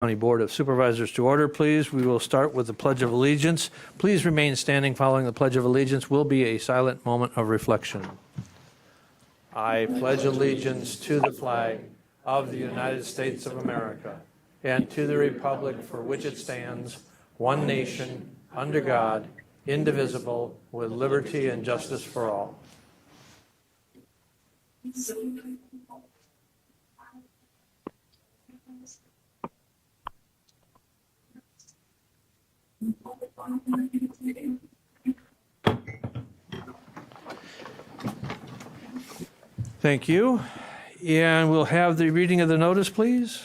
County Board of Supervisors to order, please. We will start with the Pledge of Allegiance. Please remain standing following the Pledge of Allegiance. Will be a silent moment of reflection. I pledge allegiance to the flag of the United States of America and to the republic for which it stands, one nation, under God, indivisible, with liberty and justice for all. Thank you. And we'll have the reading of the notice, please.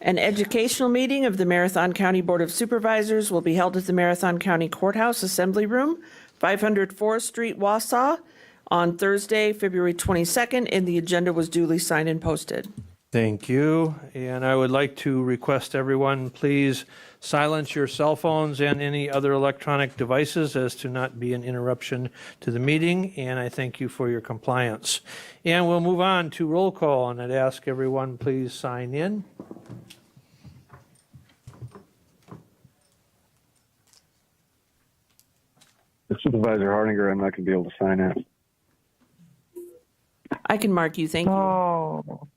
An educational meeting of the Marathon County Board of Supervisors will be held at the Marathon County Courthouse Assembly Room, 500 Forest Street, Wausau, on Thursday, February 22nd, and the agenda was duly signed and posted. Thank you. And I would like to request everyone, please silence your cell phones and any other electronic devices as to not be an interruption to the meeting. And I thank you for your compliance. And we'll move on to roll call, and I'd ask everyone, please sign in. Supervisor Hardinger, I'm not going to be able to sign in. I can mark you. Thank you. Oh.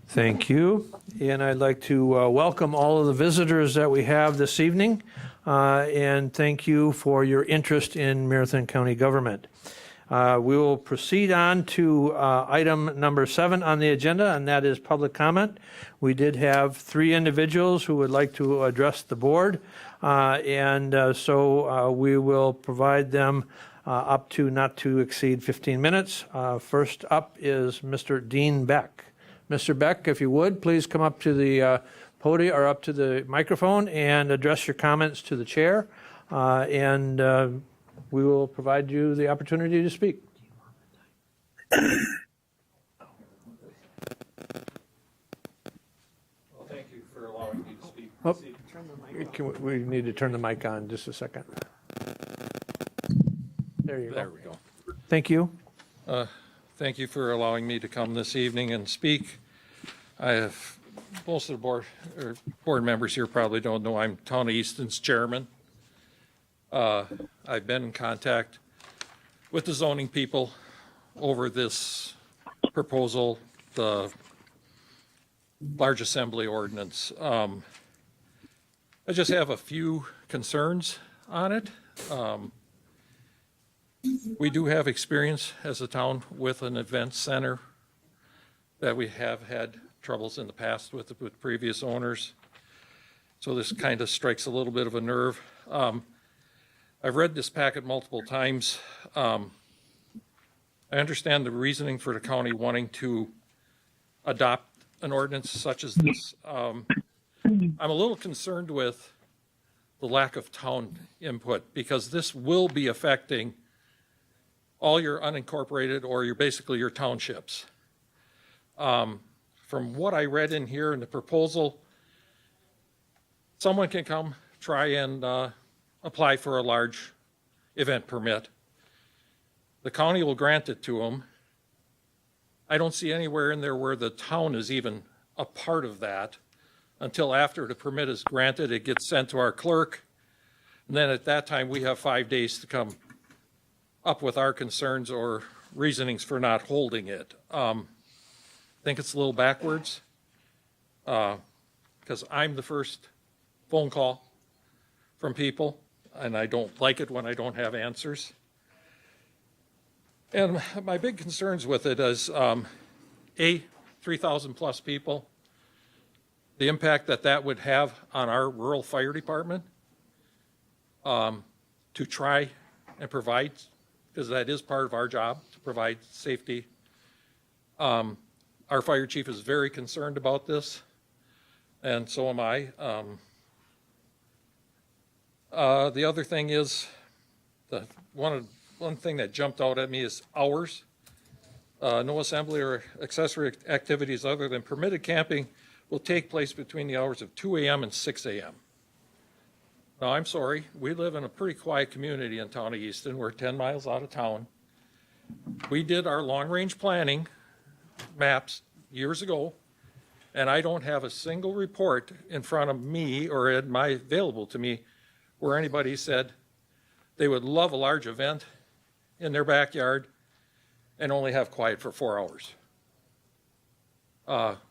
Thank you. And I'd like to welcome all of the visitors that we have this evening. And thank you for your interest in Marathon County government. We will proceed on to item number 7 on the agenda, and that is public comment. We did have 3 individuals who would like to address the board, so we will provide them up to not to exceed 15 minutes. First up is Mr. Dean Beck. Mr. Beck, if you would, please come up to the podium or up to the microphone and address your comments to the chair, and we will provide you the opportunity to speak. Well, thank you for allowing me to speak. Oh, we need to turn the mic on just a second. There you go. There we go. Thank you. Thank you for allowing me to come this evening and speak. I have most of the board members here probably don't know I'm Town of Easton's chairman. I've been in contact with the zoning people over this proposal, the large assembly ordinance. I just have a few concerns on it. We do have experience as a town with an event center that we have had troubles in the past with previous owners. So this kind of strikes a little bit of a nerve. I've read this packet multiple times. I understand the reasoning for the county wanting to adopt an ordinance such as this. I'm a little concerned with the lack of town input because this will be affecting all your unincorporated or basically your townships. From what I read in here in the proposal, someone can come try and apply for a large event permit. The county will grant it to them. I don't see anywhere in there where the town is even a part of that until after the permit is granted. It gets sent to our clerk, and then at that time we have 5 days to come up with our concerns or reasonings for not holding it. I think it's a little backwards because I'm the first phone call from people, and I don't like it when I don't have answers. And my big concerns with it is, 3,000 plus people, the impact that would have on our rural fire department to try and provide, because that is part of our job, to provide safety. Our fire chief is very concerned about this, and so am I. The other thing is, one of one thing that jumped out at me is hours. No assembly or accessory activities other than permitted camping will take place between the hours of 2 a.m. and 6 a.m. Now, I'm sorry, we live in a pretty quiet community in town of Easton. We're 10 miles out of town. We did our long-range planning maps years ago, and I don't have a single report in front of me or available to me where anybody said they would love a large event in their backyard and only have quiet for 4 hours.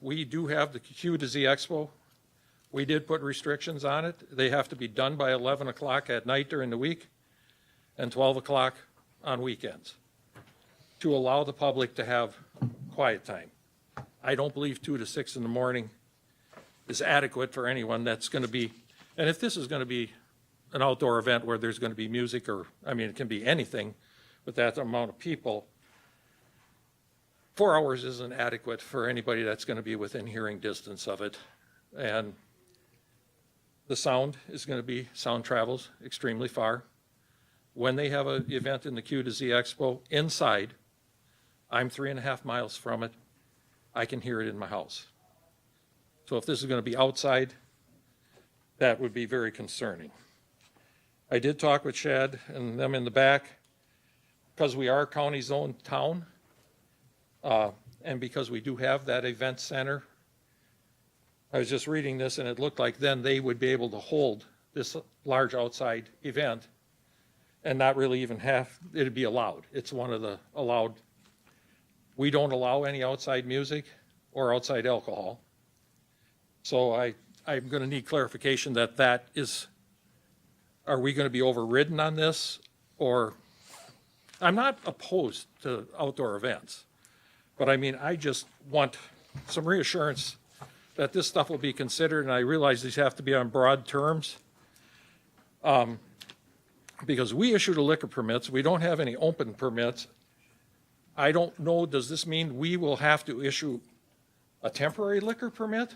We do have the Q to Z Expo. We did put restrictions on it. They have to be done by 11 o'clock at night during the week and 12 o'clock on weekends to allow the public to have quiet time. I don't believe 2 to 6 in the morning is adequate for anyone that's going to be, and if this is going to be an outdoor event where there's going to be music or, I mean, it can be anything with that amount of people, 4 hours isn't adequate for anybody that's going to be within hearing distance of it. And the sound is going to be, sound travels extremely far. When they have an event in the Q to Z Expo inside, I'm 3.5 miles from it. I can hear it in my house. So if this is going to be outside, that would be very concerning. I did talk with Shad and them in the back, because we are a county zone town, and because we do have that event center. I was just reading this, and it looked like then they would be able to hold this large outside event and not really even have, it'd be allowed. It's one of the allowed. We don't allow any outside music or outside alcohol. So I'm going to need clarification that is, are we going to be overridden on this? Or, I'm not opposed to outdoor events, but I mean, I just want some reassurance that this stuff will be considered, and I realize these have to be on broad terms. Because we issued a liquor permits, we don't have any open permits. I don't know, does this mean we will have to issue a temporary liquor permit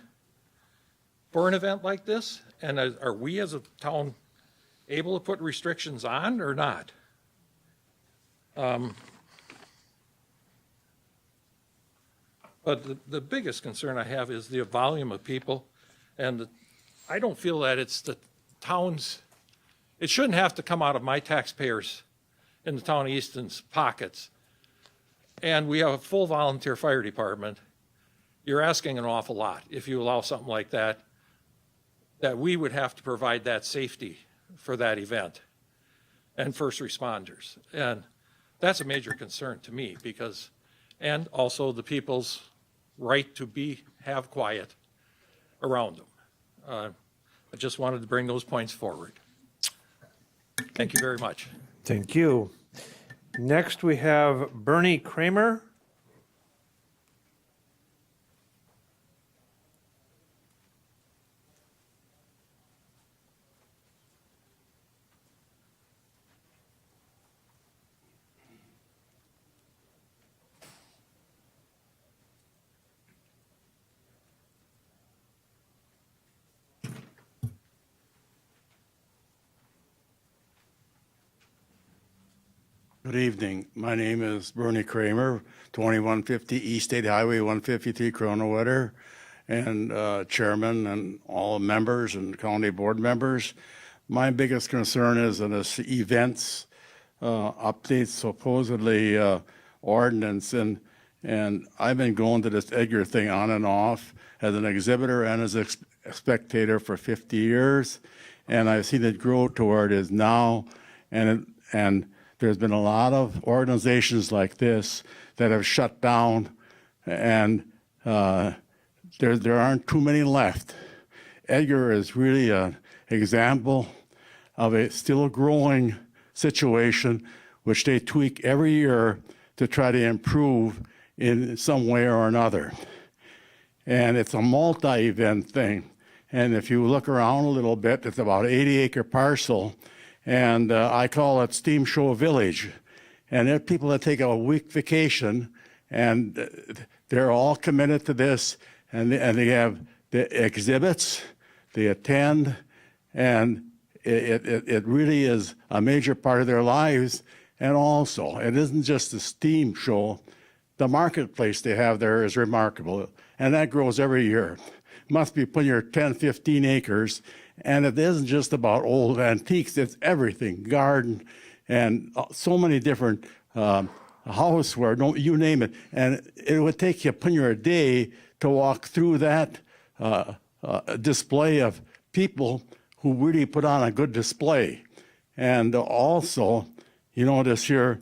for an event like this? And are we as a town able to put restrictions on or not? But the biggest concern I have is the volume of people, and I don't feel that it's the town's, it shouldn't have to come out of my taxpayers in the town of Easton's pockets. And we have a full volunteer fire department. You're asking an awful lot if you allow something like that we would have to provide that safety for that event and first responders. And that's a major concern to me because, and also the people's right to have quiet around them. I just wanted to bring those points forward. Thank you very much. Thank you. Next, we have Bernie Kramer. Good evening. My name is Bernie Kramer, 2150 East State Highway 153, Kronewetter, and chairman and all members and county board members. My biggest concern is in this events updates, supposedly ordinance, and I've been going to this Edgar thing on and off as an exhibitor and as a spectator for 50 years, and I've seen it grow to where it is now, and there's been a lot of organizations like this that have shut down, and there aren't too many left. Edgar is really an example of a still growing situation, which they tweak every year to try to improve in some way or another. And it's a multi-event thing. And if you look around a little bit, it's about 80-acre parcel. And I call it Steam Show Village. And there are people that take a week vacation, and they're all committed to this, and they have the exhibits, they attend, and it really is a major part of their lives. And also, it isn't just the steam show. The marketplace they have there is remarkable, and that grows every year. Must be putting your 10, 15 acres, and it isn't just about old antiques, it's everything, garden, and so many different houseware, you name it. And it would take you a day to walk through that display of people who really put on a good display. And also, you know, this your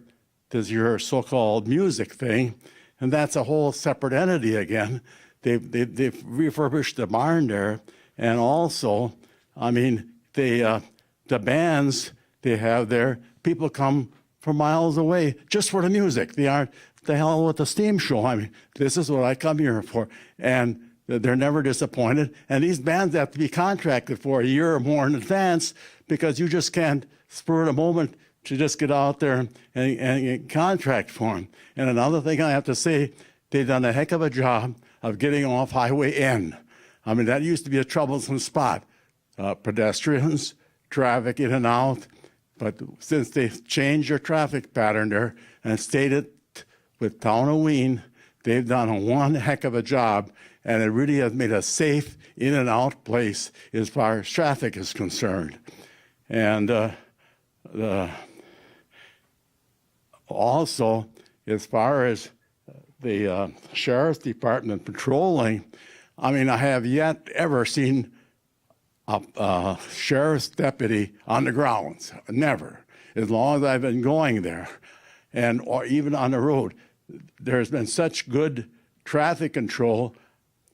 so-called music thing, and that's a whole separate entity again. They've refurbished the barn there, and also, I mean, the bands they have there, people come from miles away just for the music. They aren't the hell with the steam show. I mean, this is what I come here for, and they're never disappointed. And these bands have to be contracted for a year or more in advance because you just can't spur the moment to just get out there and contract for them. And another thing I have to say, they've done a heck of a job of getting off Highway N. I mean, that used to be a troublesome spot. Pedestrians, traffic in and out. But since they've changed their traffic pattern there and stayed it with Town of Wien, they've done one heck of a job, and it really has made a safe in and out place as far as traffic is concerned. And also, as far as the Sheriff's Department patrolling, I mean, I have yet ever seen a sheriff's deputy on the grounds. Never. As long as I've been going there, and or even on the road, there's been such good traffic control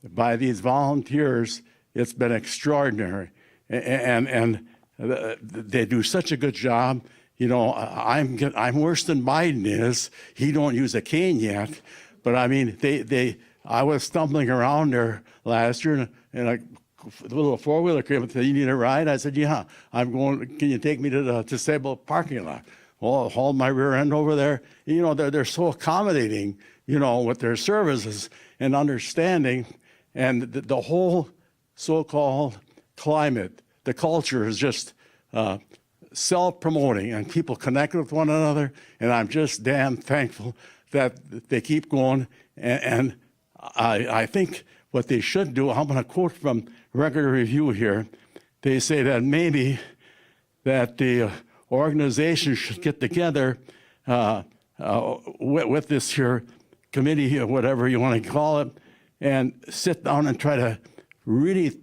by these volunteers. It's been extraordinary, and they do such a good job. You know, I'm worse than Biden is. He don't use a cane yet, but I mean, I was stumbling around there last year, and a little four-wheeler came and said, "You need a ride?" I said, "Yeah, I'm going. Can you take me to the disabled parking lot?" Well, I hauled my rear end over there. You know, they're so accommodating, you know, with their services and understanding, and the whole so-called climate, the culture is just self-promoting, and people connect with one another, and I'm just damn thankful that they keep going. And I think what they should do, I'm going to quote from Record Review here. They say that maybe that the organization should get together with this here committee or whatever you want to call it, and sit down and try to really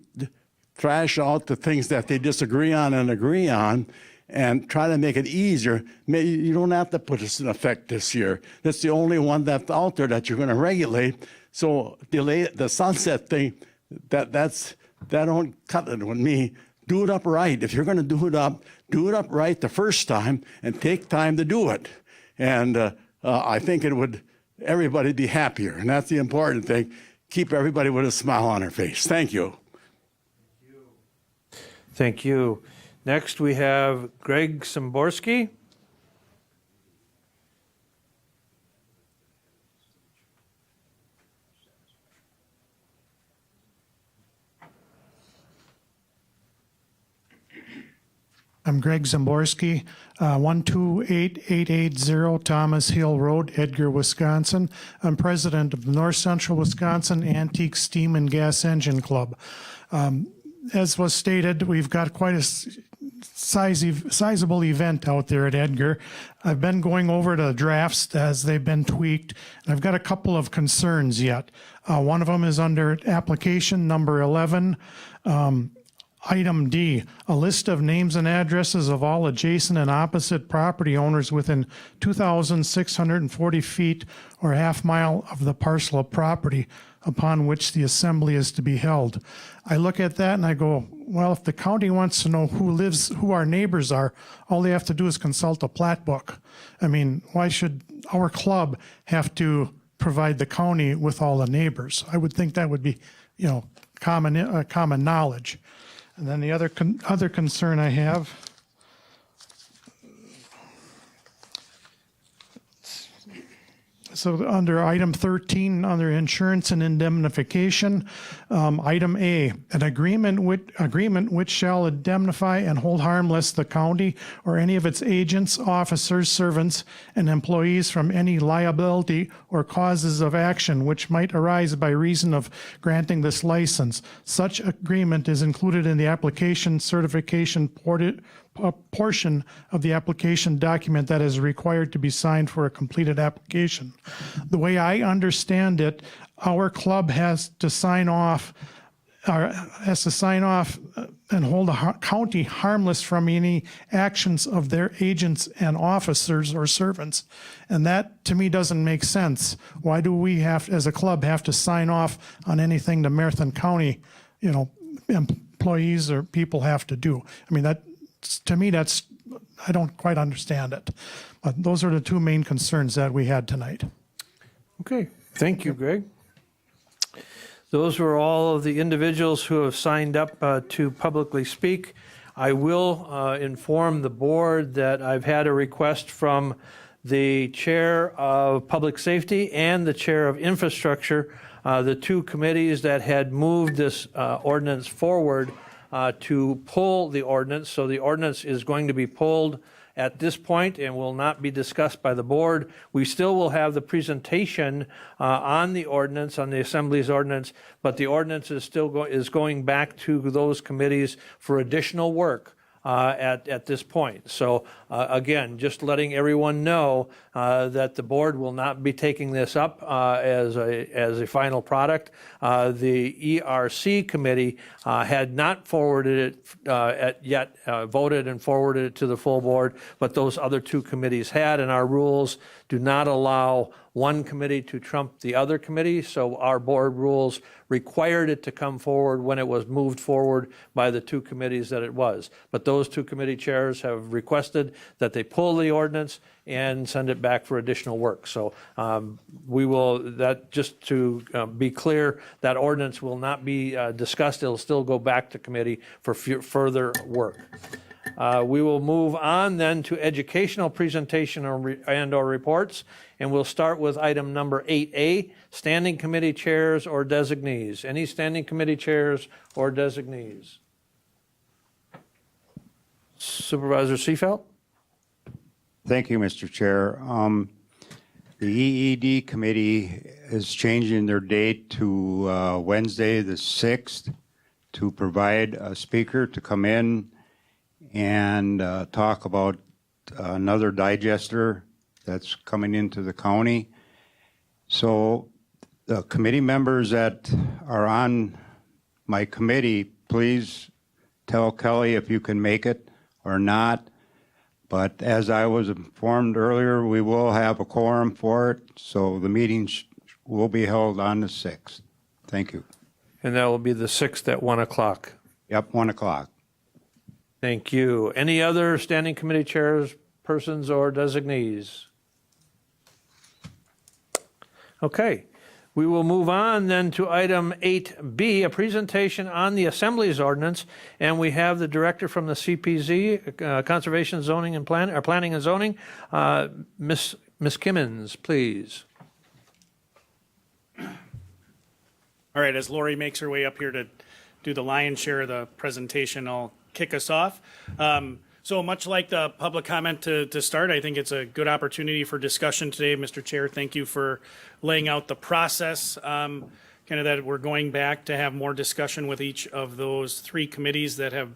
thrash out the things that they disagree on and agree on, and try to make it easier. Maybe you don't have to put this in effect this year. That's the only one that's out there that you're going to regulate. So delay the sunset thing, that don't cut it with me. Do it up right. If you're going to do it up right the first time, and take time to do it. And I think it would everybody be happier, and that's the important thing. Keep everybody with a smile on their face. Thank you. Thank you. Next, we have Greg Samborski. I'm Greg Samborski, 128880 Thomas Hill Road, Edgar, Wisconsin. I'm president of the North Central Wisconsin Antique Steam and Gas Engine Club. As was stated, we've got quite a sizable event out there at Edgar. I've been going over the drafts as they've been tweaked, and I've got a couple of concerns yet. One of them is under application number 11. Item D, a list of names and addresses of all adjacent and opposite property owners within 2,640 feet or half mile of the parcel of property upon which the assembly is to be held. I look at that and I go, well, if the county wants to know who our neighbors are, all they have to do is consult a plat book. I mean, why should our club have to provide the county with all the neighbors? I would think that would be, you know, common knowledge. And then the other concern I have, So under item 13, under insurance and indemnification, item A, an agreement which shall indemnify and hold harmless the county or any of its agents, officers, servants, and employees from any liability or causes of action which might arise by reason of granting this license. Such agreement is included in the application certification portion of the application document that is required to be signed for a completed application. The way I understand it, our club has to sign off and hold a county harmless from any actions of their agents and officers or servants. And that, to me, doesn't make sense. Why do we have, as a club, have to sign off on anything the Marathon County, employees or people have to do? I mean, to me, I don't quite understand it. But those are the two main concerns that we had tonight. Okay, thank you, Greg. Those were all of the individuals who have signed up to publicly speak. I will inform the board that I've had a request from the Chair of Public Safety and the Chair of Infrastructure, the two committees that had moved this ordinance forward, to pull the ordinance. So the ordinance is going to be pulled at this point and will not be discussed by the board. We still will have the presentation on the ordinance, on the Assembly's ordinance, but the ordinance is still going back to those committees for additional work at this point. So again, just letting everyone know that the board will not be taking this up as a final product. The ERC committee had not forwarded it yet, voted and forwarded it to the full board, but those other two committees had, and our rules do not allow one committee to trump the other committee, so our board rules required it to come forward when it was moved forward by the two committees that it was. But those two committee chairs have requested that they pull the ordinance and send it back for additional work. So we will, that just to be clear, that ordinance will not be discussed. It'll still go back to committee for further work. We will move on then to educational presentation and/or reports, and we'll start with item number 8A, standing committee chairs or designees. Any standing committee chairs or designees? Supervisor Seefeld? Thank you, Mr. Chair. The EED committee is changing their date to Wednesday the 6th to provide a speaker to come in and talk about another digester that's coming into the county. So the committee members that are on my committee, please tell Kelly if you can make it or not. But as I was informed earlier, we will have a quorum for it, so the meeting will be held on the 6th. Thank you. And that will be the 6th at 1 o'clock. Yep, 1 o'clock. Thank you. Any other standing committee chairs, persons, or designees? Okay. We will move on then to item 8B, a presentation on the Assembly's ordinance, and we have the director from the CPZ, Conservation, Zoning, and Planning and Zoning, Ms. Kimmons, please. All right, as Lori makes her way up here to do the lion's share of the presentation, I'll kick us off. So much like the public comment to start, I think it's a good opportunity for discussion today. Mr. Chair, thank you for laying out the process, kind of that we're going back to have more discussion with each of those three committees that have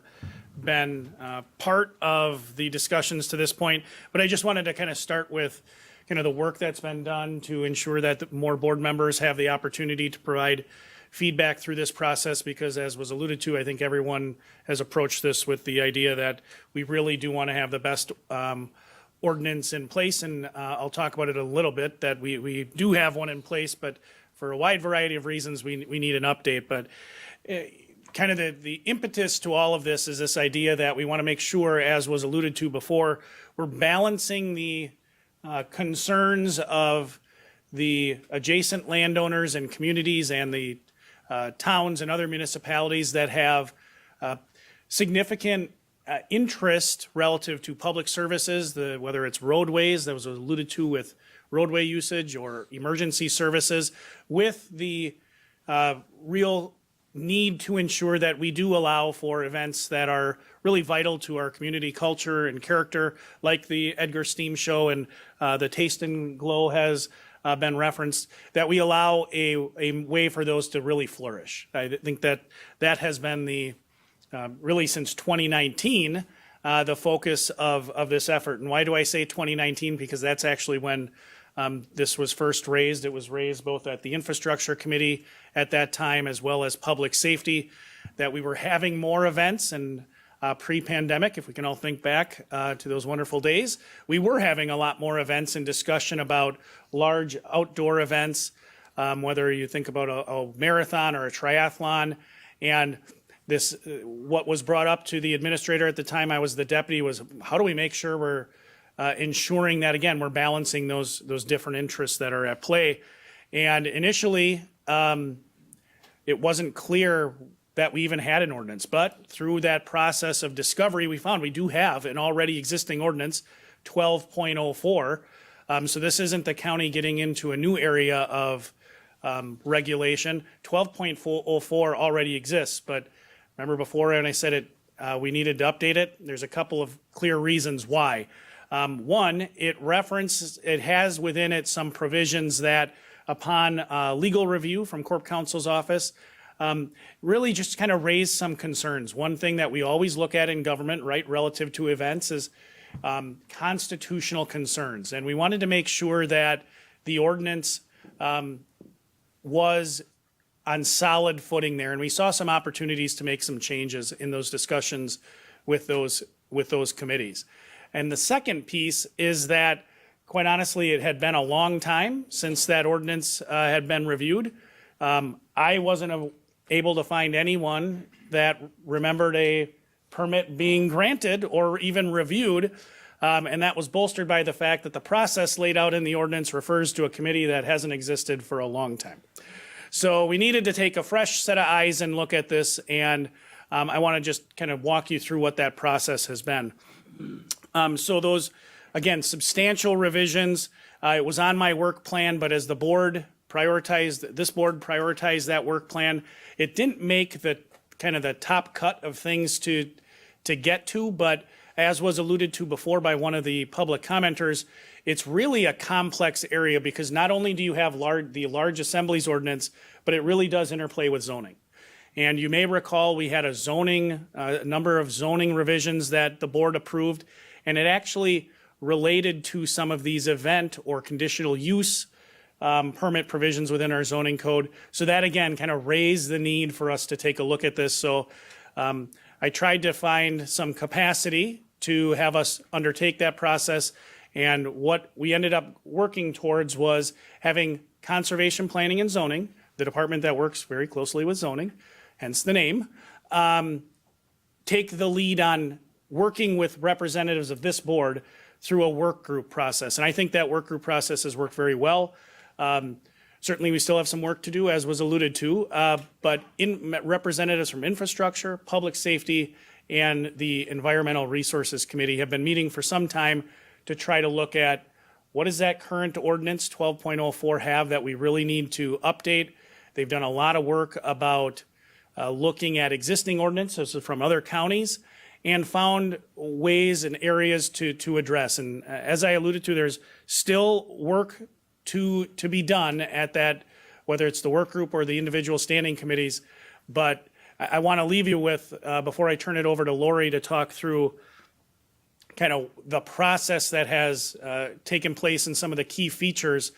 been part of the discussions to this point. But I just wanted to kind of start with kind of the work that's been done to ensure that more board members have the opportunity to provide feedback through this process, because as was alluded to, I think everyone has approached this with the idea that we really do want to have the best ordinance in place. And I'll talk about it a little bit, that we do have one in place, but for a wide variety of reasons, we need an update. But kind of the impetus to all of this is this idea that we want to make sure, as was alluded to before, we're balancing the concerns of the adjacent landowners and communities and the towns and other municipalities that have significant interest relative to public services, whether it's roadways, that was alluded to with roadway usage or emergency services, with the real need to ensure that we do allow for events that are really vital to our community culture and character, like the Edgar Steam Show and the Taste and Glow has been referenced, that we allow a way for those to really flourish. I think that that has been the, really since 2019, the focus of this effort. And why do I say 2019? Because that's actually when this was first raised. It was raised both at the Infrastructure Committee at that time as well as Public Safety, that we were having more events. And pre-pandemic, if we can all think back to those wonderful days, we were having a lot more events and discussion about large outdoor events, whether you think about a marathon or a triathlon. And this, what was brought up to the administrator at the time, I was the deputy, was how do we make sure we're ensuring that, again, we're balancing those different interests that are at play. And initially, it wasn't clear that we even had an ordinance, but through that process of discovery, we found we do have an already existing ordinance, 12.04. So this isn't the county getting into a new area of regulation. 12.04 already exists, but remember before when I said it, we needed to update it? There's a couple of clear reasons why. One, it has within it some provisions that upon legal review from Corp Counsel's office, really just kind of raise some concerns. One thing that we always look at in government, right, relative to events is constitutional concerns. And we wanted to make sure that the ordinance was on solid footing there. And we saw some opportunities to make some changes in those discussions with those committees. And the second piece is that, quite honestly, it had been a long time since that ordinance had been reviewed. I wasn't able to find anyone that remembered a permit being granted or even reviewed. And that was bolstered by the fact that the process laid out in the ordinance refers to a committee that hasn't existed for a long time. So we needed to take a fresh set of eyes and look at this. And I want to just kind of walk you through what that process has been. So those, again, substantial revisions. It was on my work plan, but as the board prioritized, this board prioritized that work plan, it didn't make the kind of the top cut of things to get to, but as was alluded to before by one of the public commenters, it's really a complex area because not only do you have the large assemblies ordinance, but it really does interplay with zoning. And you may recall we had a number of zoning revisions that the board approved, and it actually related to some of these event or conditional use permit provisions within our zoning code. So that, again, kind of raised the need for us to take a look at this. So I tried to find some capacity to have us undertake that process. And what we ended up working towards was having conservation planning and zoning, the department that works very closely with zoning, hence the name, take the lead on working with representatives of this board through a work group process. And I think that work group process has worked very well. Certainly we still have some work to do, as was alluded to, but representatives from infrastructure, public safety, and the Environmental Resources Committee have been meeting for some time to try to look at what does that current ordinance 12.04 have that we really need to update. They've done a lot of work about looking at existing ordinances from other counties and found ways and areas to address. And as I alluded to, there's still work to be done at that, whether it's the work group or the individual standing committees. But I want to leave you with, before I turn it over to Lori to talk through kind of the process that has taken place and some of the key features.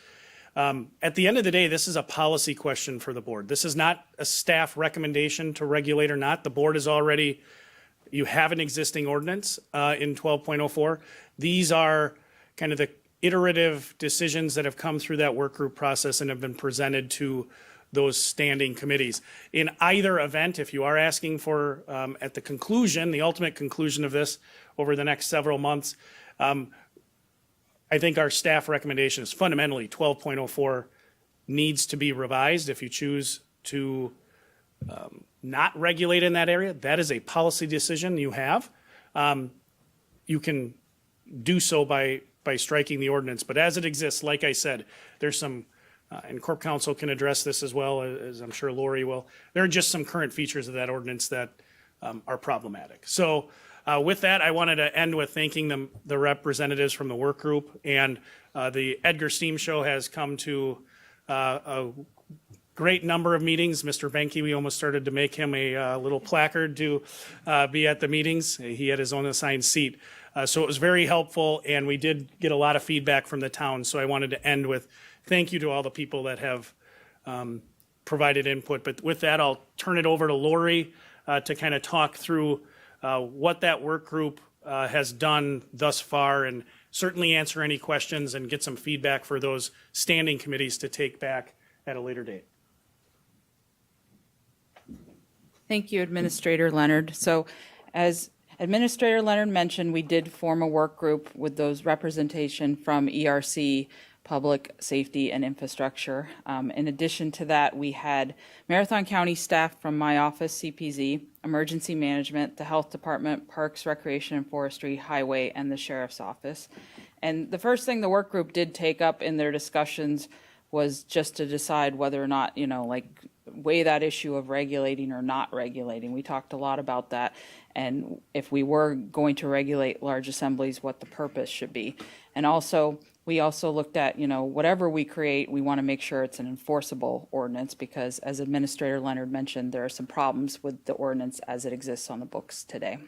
At the end of the day, this is a policy question for the board. This is not a staff recommendation to regulate or not. The board is already, you have an existing ordinance in 12.04. These are kind of the iterative decisions that have come through that work group process and have been presented to those standing committees. In either event, if you are asking for, at the conclusion, the ultimate conclusion of this over the next several months, I think our staff recommendation is fundamentally 12.04 needs to be revised. If you choose to not regulate in that area, that is a policy decision you have. You can do so by by striking the ordinance. But as it exists, like I said, there's some, and Corp Council can address this as well, as I'm sure Lori will. There are just some current features of that ordinance that are problematic. So with that, I wanted to end with thanking the representatives from the work group. And the Edgar Steam Show has come to a great number of meetings. Mr. Benke, we almost started to make him a little placard to be at the meetings. He had his own assigned seat. So it was very helpful, and we did get a lot of feedback from the town. So I wanted to end with thank you to all the people that have provided input. But with that, I'll turn it over to Lori to kind of talk through what that work group has done thus far, and certainly answer any questions and get some feedback for those standing committees to take back at a later date. Thank you, Administrator Leonard. So as Administrator Leonard mentioned, we did form a work group with those representation from ERC, Public Safety and Infrastructure. In addition to that, we had Marathon County staff from my office, CPZ, Emergency Management, the Health Department, Parks, Recreation and Forestry, Highway, and the Sheriff's Office. And the first thing the work group did take up in their discussions was just to decide whether or not, weigh that issue of regulating or not regulating. We talked a lot about that, and if we were going to regulate large assemblies, what the purpose should be. And also, we also looked at, whatever we create, we want to make sure it's an enforceable ordinance, because as Administrator Leonard mentioned, there are some problems with the ordinance as it exists on the books today.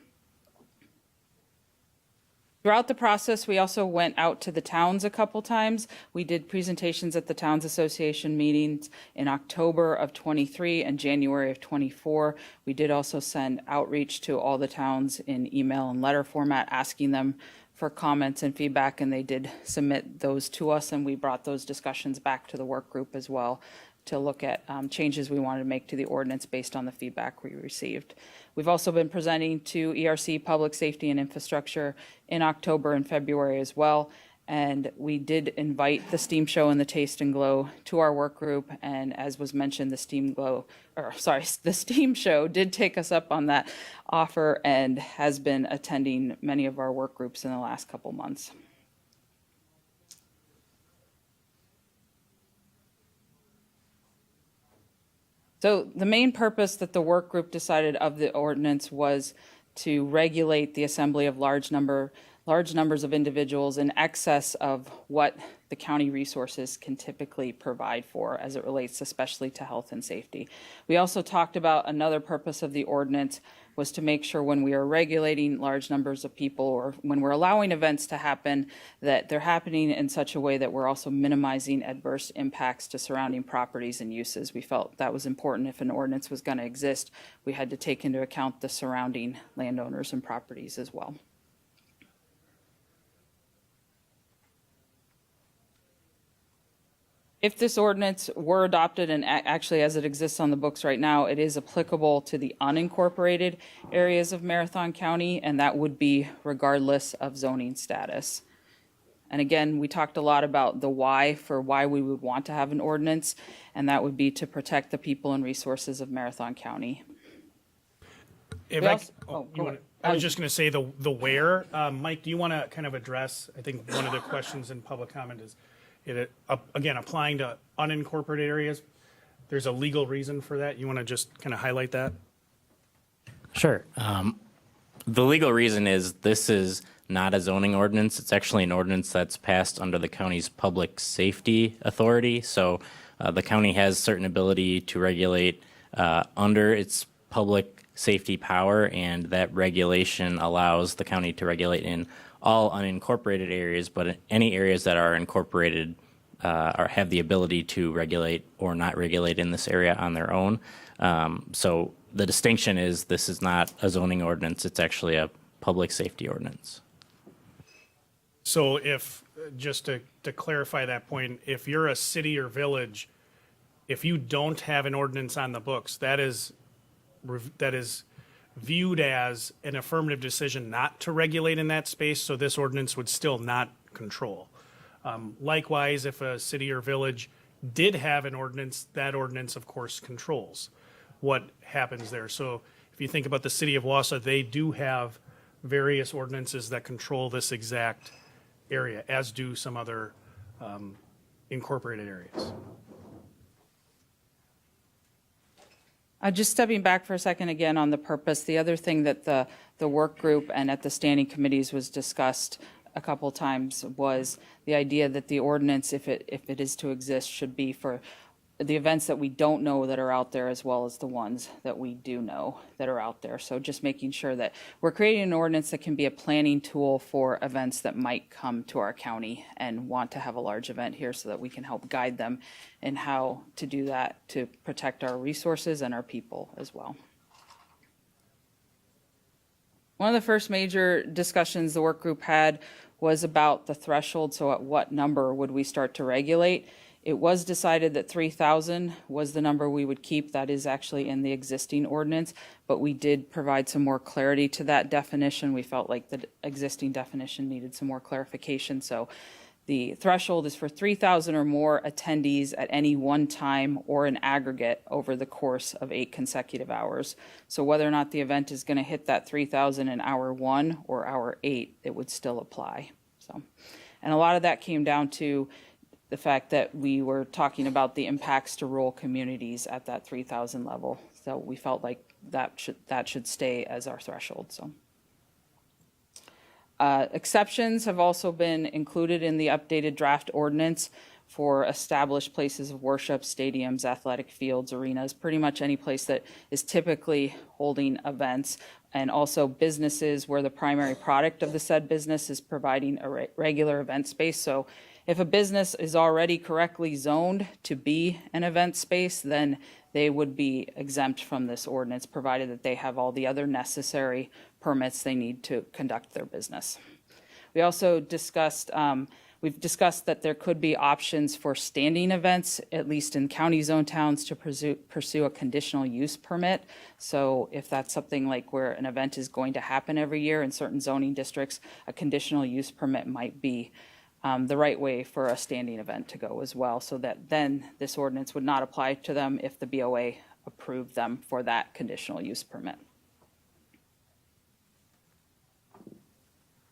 Throughout the process, we also went out to the towns a couple times. We did presentations at the Towns Association meetings in October of 23 and January of 24. We did also send outreach to all the towns in email and letter format, asking them for comments and feedback, and they did submit those to us, and we brought those discussions back to the work group as well to look at changes we wanted to make to the ordinance based on the feedback we received. We've also been presenting to ERC, Public Safety and Infrastructure, in October and February as well. And we did invite the Steam Show and the Taste and Glow to our work group. And as was mentioned, the Steam Show did take us up on that offer and has been attending many of our work groups in the last couple months. So the main purpose that the work group decided of the ordinance was to regulate the assembly of large numbers of individuals in excess of what the county resources can typically provide for as it relates especially to health and safety. We also talked about another purpose of the ordinance was to make sure when we are regulating large numbers of people, or when we're allowing events to happen, that they're happening in such a way that we're also minimizing adverse impacts to surrounding properties and uses. We felt that was important. If an ordinance was going to exist, we had to take into account the surrounding landowners and properties as well. If this ordinance were adopted, and actually as it exists on the books right now, it is applicable to the unincorporated areas of Marathon County, and that would be regardless of zoning status. And again, we talked a lot about the why for why we would want to have an ordinance, and that would be to protect the people and resources of Marathon County. I was just going to say the where. Mike, do you want to kind of address, I think one of the questions in public comment is, again, applying to unincorporated areas, there's a legal reason for that. You want to just kind of highlight that? Sure. The legal reason is this is not a zoning ordinance. It's actually an ordinance that's passed under the county's public safety authority. So the county has certain ability to regulate under its public safety power, and that regulation allows the county to regulate in all unincorporated areas, but any areas that are incorporated or have the ability to regulate or not regulate in this area on their own. So the distinction is this is not a zoning ordinance, it's actually a public safety ordinance. So if, just to clarify that point, if you're a city or village, if you don't have an ordinance on the books, that is viewed as an affirmative decision not to regulate in that space, so this ordinance would still not control. Likewise, if a city or village did have an ordinance, that ordinance, of course, controls what happens there. So if you think about the city of Wausau, they do have various ordinances that control this exact area, as do some other incorporated areas. Just stepping back for a second again on the purpose, the other thing that the work group and at the standing committees was discussed a couple times was the idea that the ordinance, if it is to exist, should be for the events that we don't know that are out there as well as the ones that we do know that are out there. So just making sure that we're creating an ordinance that can be a planning tool for events that might come to our county and want to have a large event here so that we can help guide them in how to do that to protect our resources and our people as well. One of the first major discussions the work group had was about the threshold. So at what number would we start to regulate? It was decided that 3,000 was the number we would keep. That is actually in the existing ordinance, but we did provide some more clarity to that definition. We felt like the existing definition needed some more clarification. So the threshold is for 3,000 or more attendees at any one time or an aggregate over the course of 8 consecutive hours. So whether or not the event is going to hit that 3,000 in hour 1 or hour 8, it would still apply. So, and a lot of that came down to the fact that we were talking about the impacts to rural communities at that 3,000 level. So we felt like that should stay as our threshold. So exceptions have also been included in the updated draft ordinance for established places of worship, stadiums, athletic fields, arenas, pretty much any place that is typically holding events, and also businesses where the primary product of the said business is providing a regular event space. So if a business is already correctly zoned to be an event space, then they would be exempt from this ordinance, provided that they have all the other necessary permits they need to conduct their business. We also discussed, we've discussed that there could be options for standing events, at least in county zone towns, to pursue a conditional use permit. So if that's something like where an event is going to happen every year in certain zoning districts, a conditional use permit might be the right way for a standing event to go as well, so that then this ordinance would not apply to them if the BOA approved them for that conditional use permit.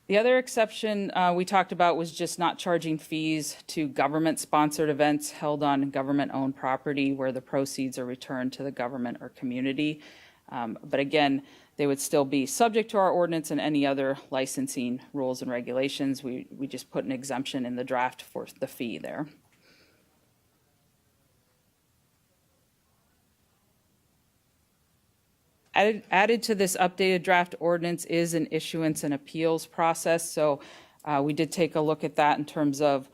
The other exception we talked about was just not charging fees to government-sponsored events held on government-owned property where the proceeds are returned to the government or community. But again, they would still be subject to our ordinance and any other licensing rules and regulations. We just put an exemption in the draft for the fee there. Added to this updated draft ordinance is an issuance and appeals process. So we did take a look at that in terms of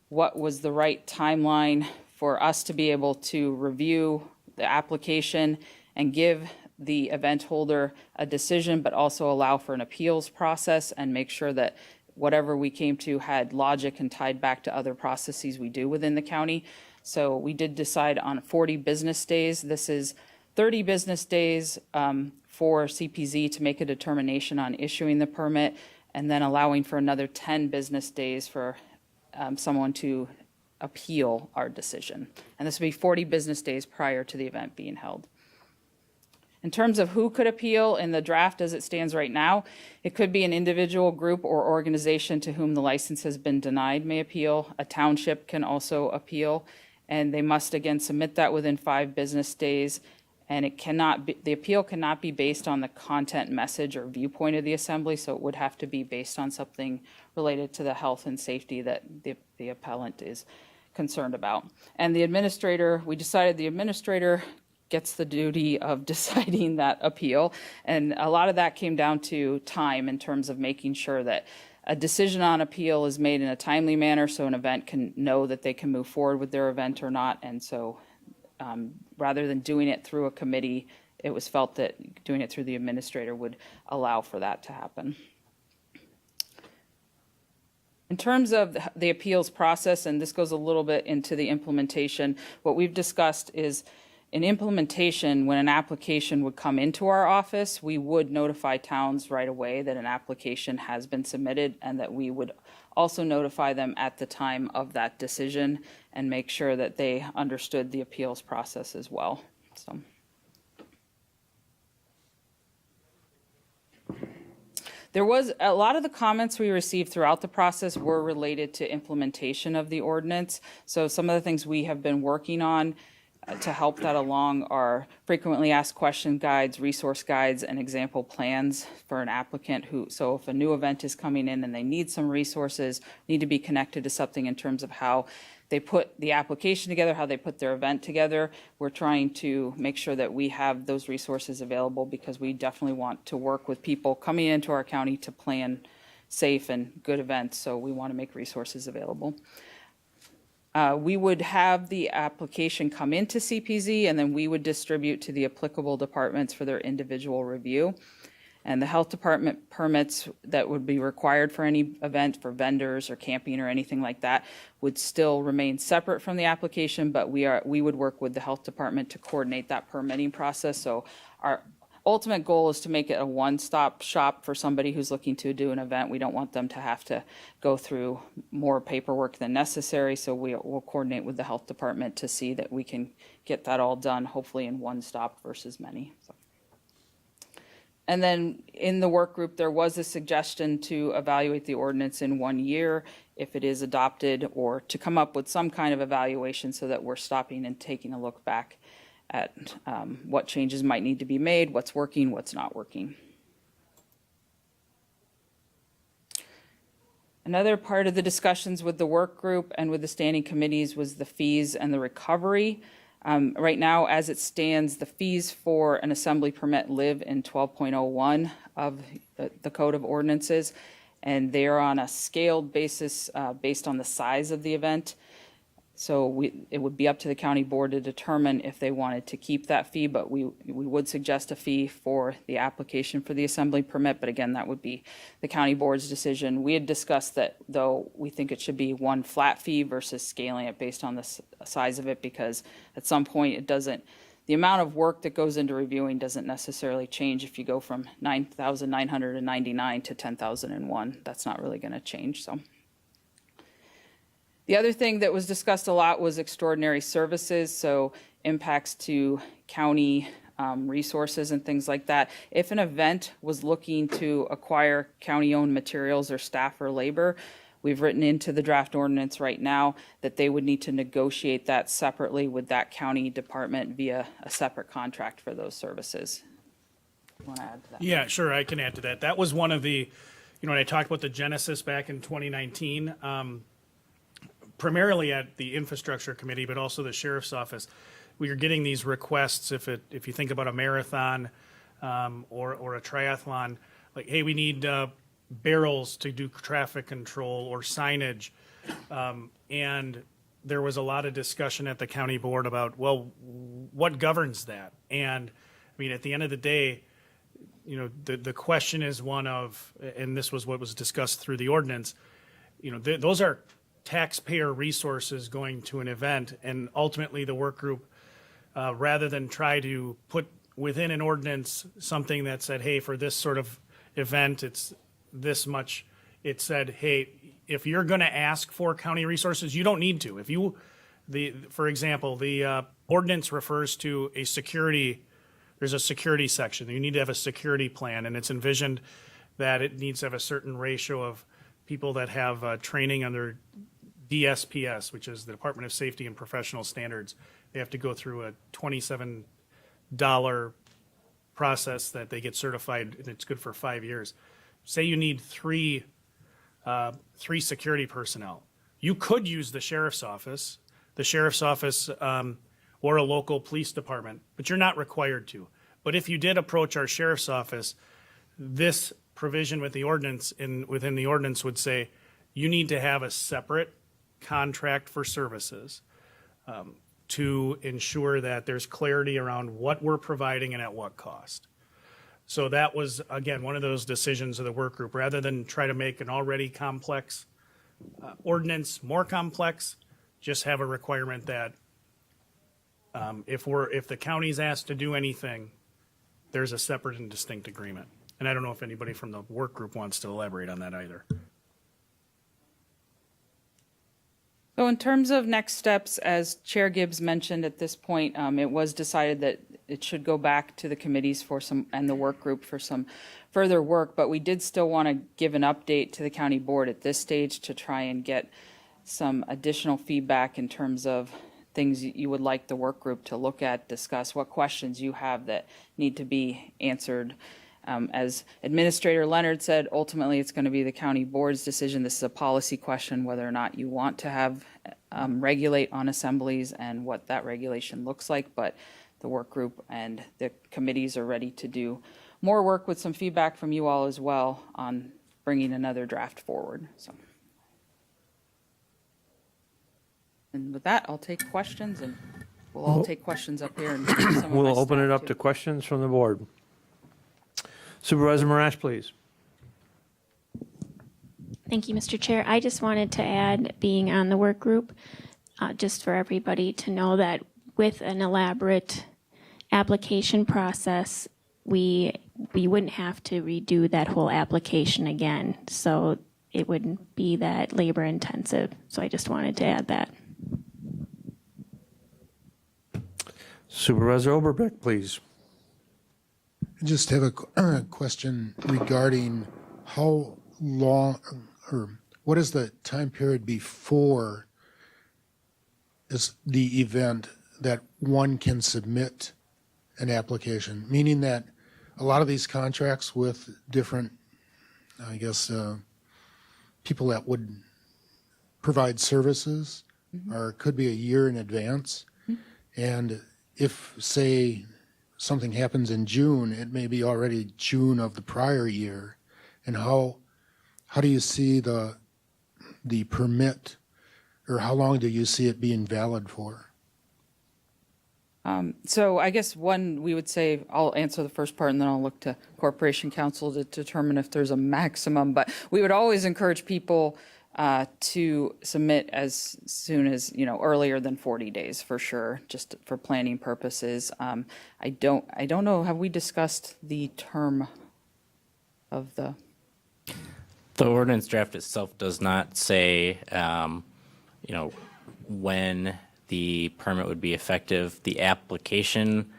what was the right timeline for us to be able to review the application and give the event holder a decision, but also allow for an appeals process and make sure that whatever we came to had logic and tied back to other processes we do within the county. So we did decide on 40 business days. This is 30 business days for CPZ to make a determination on issuing the permit, and then allowing for another 10 business days for someone to appeal our decision. And this would be 40 business days prior to the event being held. In terms of who could appeal in the draft as it stands right now, it could be an individual, group, or organization to whom the license has been denied may appeal. A township can also appeal, and they must again submit that within 5 business days. And it cannot be, the appeal cannot be based on the content, message, or viewpoint of the assembly, so it would have to be based on something related to the health and safety that the appellant is concerned about. And the administrator, we decided the administrator gets the duty of deciding that appeal. And a lot of that came down to time in terms of making sure that a decision on appeal is made in a timely manner so an event can know that they can move forward with their event or not. And so rather than doing it through a committee, it was felt that doing it through the administrator would allow for that to happen. In terms of the appeals process, and this goes a little bit into the implementation, what we've discussed is in implementation, when an application would come into our office, we would notify towns right away that an application has been submitted, and that we would also notify them at the time of that decision and make sure that they understood the appeals process as well. So, There was, a lot of the comments we received throughout the process were related to implementation of the ordinance. So some of the things we have been working on to help that along are frequently asked question guides, resource guides, and example plans for an applicant who, so if a new event is coming in and they need some resources, need to be connected to something in terms of how they put the application together, how they put their event together. We're trying to make sure that we have those resources available because we definitely want to work with people coming into our county to plan safe and good events. So we want to make resources available. We would have the application come into CPZ and then we would distribute to the applicable departments for their individual review. And the health department permits that would be required for any event for vendors or camping or anything like that would still remain separate from the application, but we would work with the health department to coordinate that permitting process. So our ultimate goal is to make it a one-stop shop for somebody who's looking to do an event. We don't want them to have to go through more paperwork than necessary, so we'll coordinate with the health department to see that we can get that all done, hopefully in one stop versus many. So. And then in the work group, there was a suggestion to evaluate the ordinance in 1 year if it is adopted, or to come up with some kind of evaluation so that we're stopping and taking a look back at what changes might need to be made, what's working, what's not working. Another part of the discussions with the work group and with the standing committees was the fees and the recovery. Right now, as it stands, the fees for an assembly permit live in 12.01 of the Code of Ordinances, and they are on a scaled basis based on the size of the event. So it would be up to the county board to determine if they wanted to keep that fee, but we would suggest a fee for the application for the assembly permit. But again, that would be the county board's decision. We had discussed that, though, we think it should be one flat fee versus scaling it based on the size of it, because at some point it doesn't, the amount of work that goes into reviewing doesn't necessarily change if you go from 9,999 to 10,001. That's not really going to change. So. The other thing that was discussed a lot was extraordinary services, so impacts to county resources and things like that. If an event was looking to acquire county-owned materials or staff or labor, we've written into the draft ordinance right now that they would need to negotiate that separately with that county department via a separate contract for those services. You want to add to that? Yeah, sure, I can add to that. That was one of the, when I talked about the genesis back in 2019, primarily at the infrastructure committee, but also the sheriff's office, we are getting these requests. If you think about a marathon or a triathlon, like, hey, we need barrels to do traffic control or signage, and there was a lot of discussion at the county board about, well, what governs that? And I mean, at the end of the day, the question is one of, and this was what was discussed through the ordinance, those are taxpayer resources going to an event, and ultimately the work group, rather than try to put within an ordinance something that said, hey, for this sort of event, it's this much, it said, hey, if you're going to ask for county resources, you don't need to. If you, for example, the ordinance refers to a security, there's a security section. You need to have a security plan, and it's envisioned that it needs to have a certain ratio of people that have training under DSPS, which is the Department of Safety and Professional Standards. They have to go through a $27 process that they get certified, and it's good for 5 years. Say you need three security personnel. You could use the sheriff's office, or a local police department, but you're not required to. But if you did approach our sheriff's office, this provision with the ordinance within the ordinance would say you need to have a separate contract for services to ensure that there's clarity around what we're providing and at what cost. So that was, again, one of those decisions of the work group. Rather than try to make an already complex ordinance more complex, just have a requirement that if the county's asked to do anything, there's a separate and distinct agreement. And I don't know if anybody from the work group wants to elaborate on that either. So in terms of next steps, as Chair Gibbs mentioned at this point, it was decided that it should go back to the committees for some, and the work group for some further work, but we did still want to give an update to the county board at this stage to try and get some additional feedback in terms of things you would like the work group to look at, discuss, what questions you have that need to be answered. As Administrator Leonard said, ultimately it's going to be the county board's decision. This is a policy question, whether or not you want to have regulate on assemblies and what that regulation looks like. But the work group and the committees are ready to do more work with some feedback from you all as well on bringing another draft forward. So, and with that, I'll take questions, and we'll all take questions up here. And some of my We'll open it staff, up too. to questions from the board. Supervisor Marash, please. Thank you, Mr. Chair. I just wanted to add, being on the work group, just for everybody to know that with an elaborate application process, we wouldn't have to redo that whole application again. So it wouldn't be that labor intensive. So I just wanted to add that. Supervisor Oberbeck, please. I just have a question regarding how long, or what is the time period before is the event that one can submit an application? Meaning that a lot of these contracts with different, I guess, people that would provide services or could be a year in advance. And if, say, something happens in June, it may be already June of the prior year. And how do you see the permit, or how long do you see it being valid for? So I guess one, we would say, I'll answer the first part and then I'll look to Corporation Counsel to determine if there's a maximum. But we would always encourage people to submit as soon as, earlier than 40 days for sure, just for planning purposes. I don't know, have we discussed the term of the? The ordinance draft itself does not say, when the permit would be effective. The application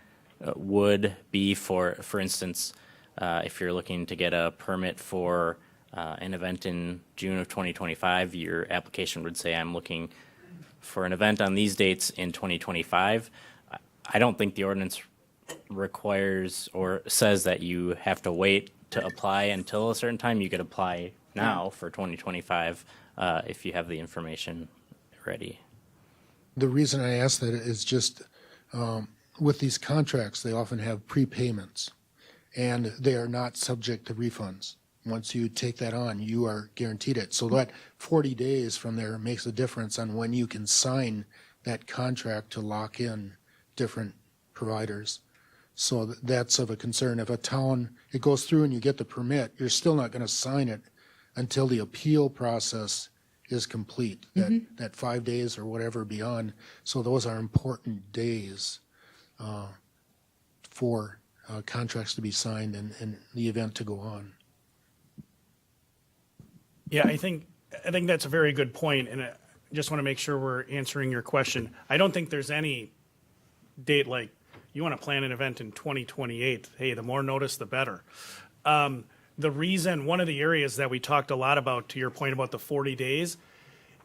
would be for instance, if you're looking to get a permit for an event in June of 2025, your application would say, I'm looking for an event on these dates in 2025. I don't think the ordinance requires or says that you have to wait to apply until a certain time. You could apply now for 2025 if you have the information ready. The reason I ask that is just with these contracts, they often have prepayments, and they are not subject to refunds. Once you take that on, you are guaranteed it. So that 40 days from there makes a difference on when you can sign that contract to lock in different providers. So that's of a concern. If a town, it goes through and you get the permit, you're still not going to sign it until the appeal process is complete, that 5 days or whatever beyond. So those are important days for contracts to be signed and the event to go on. Yeah, I think that's a very good point, and I just want to make sure we're answering your question. I don't think there's any date like you want to plan an event in 2028. Hey, the more notice, the better. The reason, one of the areas that we talked a lot about, to your point about the 40 days,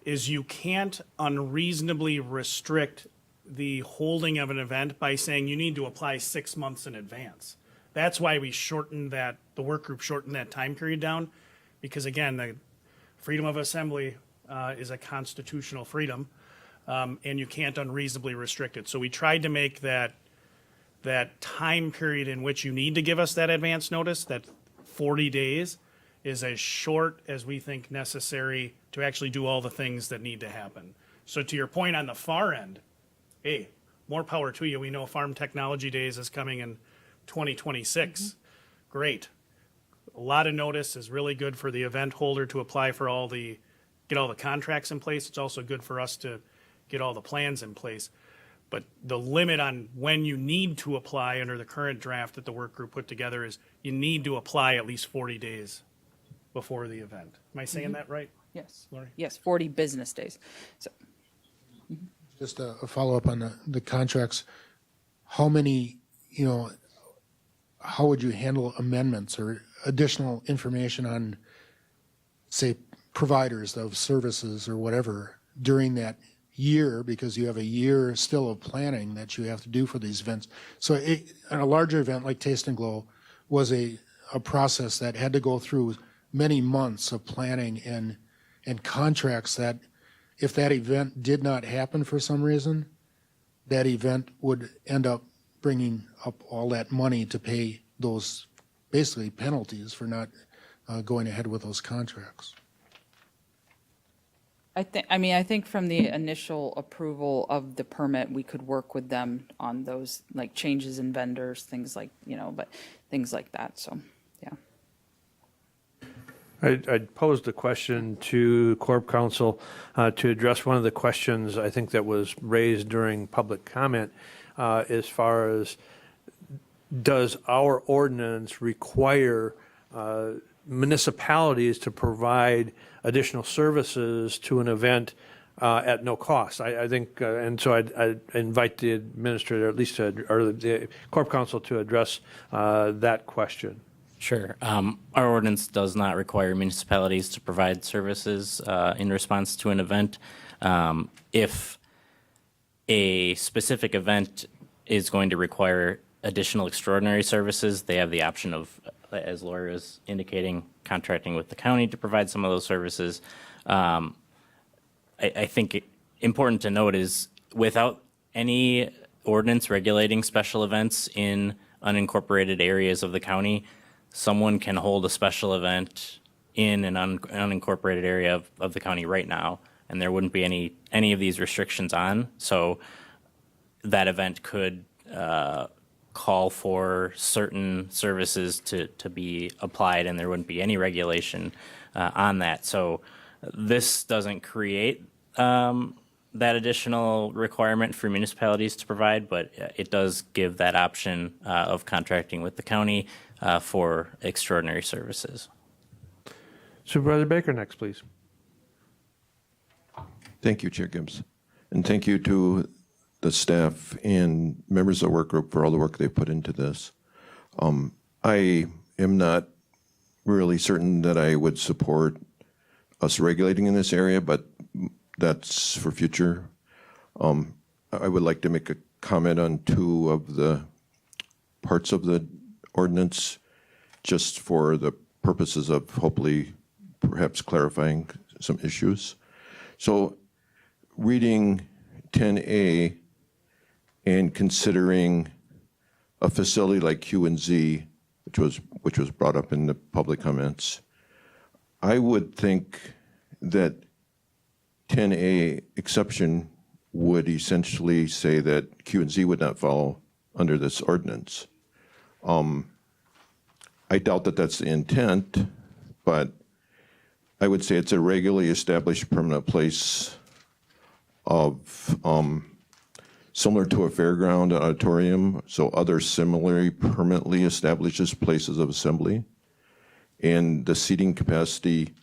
is you can't unreasonably restrict the holding of an event by saying you need to apply 6 months in advance. That's why we shortened that, the work group shortened that time period down, because again, the freedom of assembly is a constitutional freedom, and you can't unreasonably restrict it. So we tried to make that time period in which you need to give us that advance notice, that 40 days, is as short as we think necessary to actually do all the things that need to happen. So to your point on the far end, hey, more power to you. We know Farm Technology Days is coming in 2026. Great. A lot of notice is really good for the event holder to apply for get all the contracts in place. It's also good for us to get all the plans in place. But the limit on when you need to apply under the current draft that the work group put together is you need to apply at least 40 days before the event. Am I saying that right? Yes. Lori? Yes, 40 business days. So Just a follow-up on the contracts. How many you know, how would you handle amendments or additional information on, say, providers of services or whatever during that year, because you have a year still of planning that you have to do for these events. So a larger event like Taste and Glow was a process that had to go through many months of planning and contracts that if that event did not happen for some reason, that event would end up bringing up all that money to pay those basically penalties for not going ahead with those contracts. I think from the initial approval of the permit, we could work with them on those, like changes in vendors, things like, but things like that, so, yeah. I'd posed a question to Corp Counsel to address one of the questions I think that was raised during public comment as far as does our ordinance require municipalities to provide additional services to an event at no cost? I think, and so I'd invite the administrator, at least or the Corp Counsel to address that question. Sure. Our ordinance does not require municipalities to provide services in response to an event. If a specific event is going to require additional extraordinary services, they have the option of, as Laura was indicating, contracting with the county to provide some of those services. I think important to note is without any ordinance regulating special events in unincorporated areas of the county, someone can hold a special event in an unincorporated area of the county right now, and there wouldn't be any of these restrictions on. So that event could call for certain services to be applied, and there wouldn't be any regulation on that. So this doesn't create that additional requirement for municipalities to provide, but it does give that option of contracting with the county for extraordinary services. Supervisor Baker next, please. Thank you, Chair Gibbs. And thank you to the staff and members of the work group for all the work they put into this. I am not really certain that I would support us regulating in this area, but that's for future. I would like to make a comment on two of the parts of the ordinance, just for the purposes of hopefully perhaps clarifying some issues. So reading 10A and considering a facility like Q and Z, which was brought up in the public comments, I would think that 10A exception would essentially say that Q and Z would not fall under this ordinance. I doubt that that's the intent, but I would say it's a regularly established permanent place of similar to a fairground auditorium, so other similarly permanently established places of assembly. And the seating capacity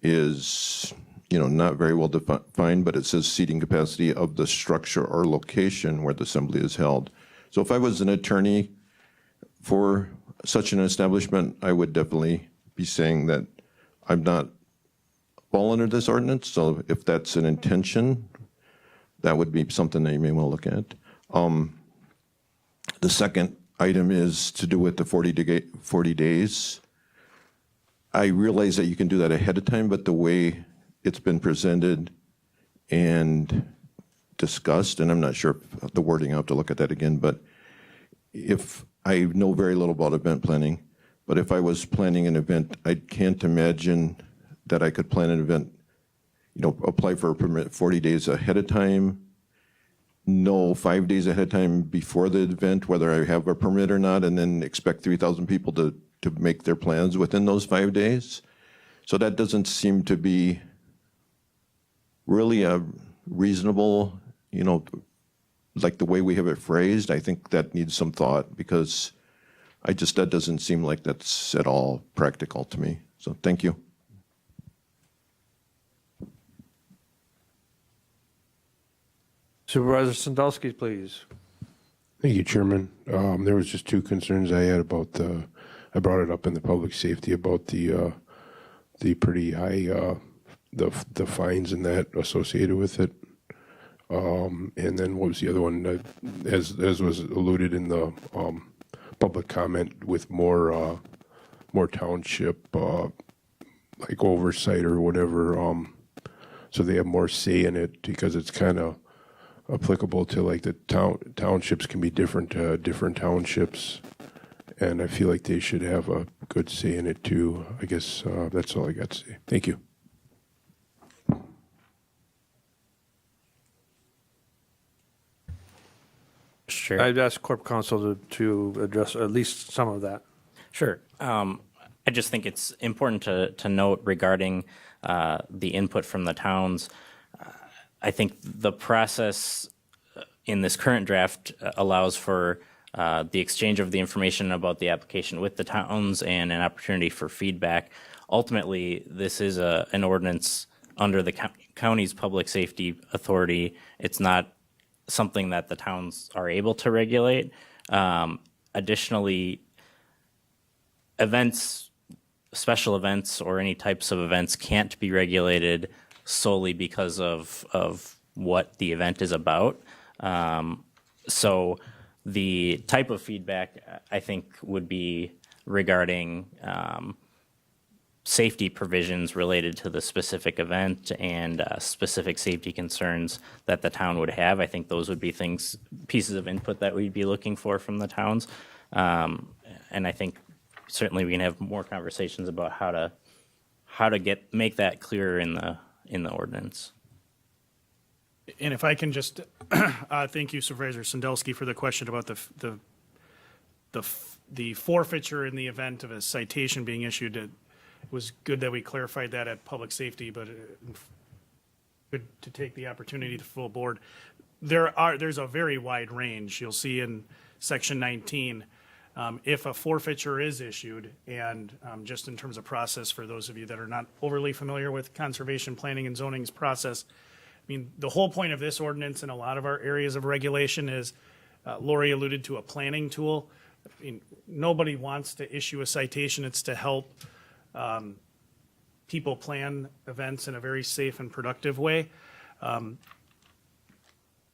is, not very well defined, but it says seating capacity of the structure or location where the assembly is held. So if I was an attorney for such an establishment, I would definitely be saying that I'm not fall under this ordinance. So if that's an intention, that would be something that you may want to look at. The second item is to do with the 40 days. I realize that you can do that ahead of time, but the way it's been presented and discussed, and I'm not sure if the wording, I'll have to look at that again, but if I know very little about event planning, but if I was planning an event, I can't imagine that I could plan an event, apply for a permit 40 days ahead of time, know 5 days ahead of time before the event whether I have a permit or not, and then expect 3,000 people to make their plans within those 5 days. So that doesn't seem to be really a reasonable, like the way we have it phrased. I think that needs some thought, because that doesn't seem like that's at all practical to me. So thank you. Supervisor Samborski, please. Thank you, Chairman. There was just two concerns I had about I brought it up in the public safety about the pretty high, the fines and that associated with it. And then what was the other one? As was alluded in the public comment, with more township like oversight or whatever, so they have more say in it, because it's kind of applicable to like the townships can be different townships, and I feel like they should have a good say in it too. I guess that's all I got to say. Thank you. Sure. I'd ask Corp Counsel to address at least some of that. Sure. I just think it's important to note regarding the input from the towns. I think the process in this current draft allows for the exchange of the information about the application with the towns and an opportunity for feedback. Ultimately, this is an ordinance under the county's public safety authority. It's not something that the towns are able to regulate. Additionally, special events or any types of events can't be regulated solely because of what the event is about. So the type of feedback, I think, would be regarding safety provisions related to the specific event and specific safety concerns that the town would have. I think those would be pieces of input that we'd be looking for from the towns. And I think certainly we can have more conversations about how to make that clearer in the ordinance. And if I can just, thank you, Supervisor Samborski, for the question about the forfeiture in the event of a citation being issued. It was good that we clarified that at public safety, but good to take the opportunity to full board. There's a very wide range. You'll see in section 19, if a forfeiture is issued, and just in terms of process, for those of you that are not overly familiar with conservation planning and zoning's process, I mean, the whole point of this ordinance in a lot of our areas of regulation is, Lori alluded to a planning tool. I mean, nobody wants to issue a citation. It's to help people plan events in a very safe and productive way.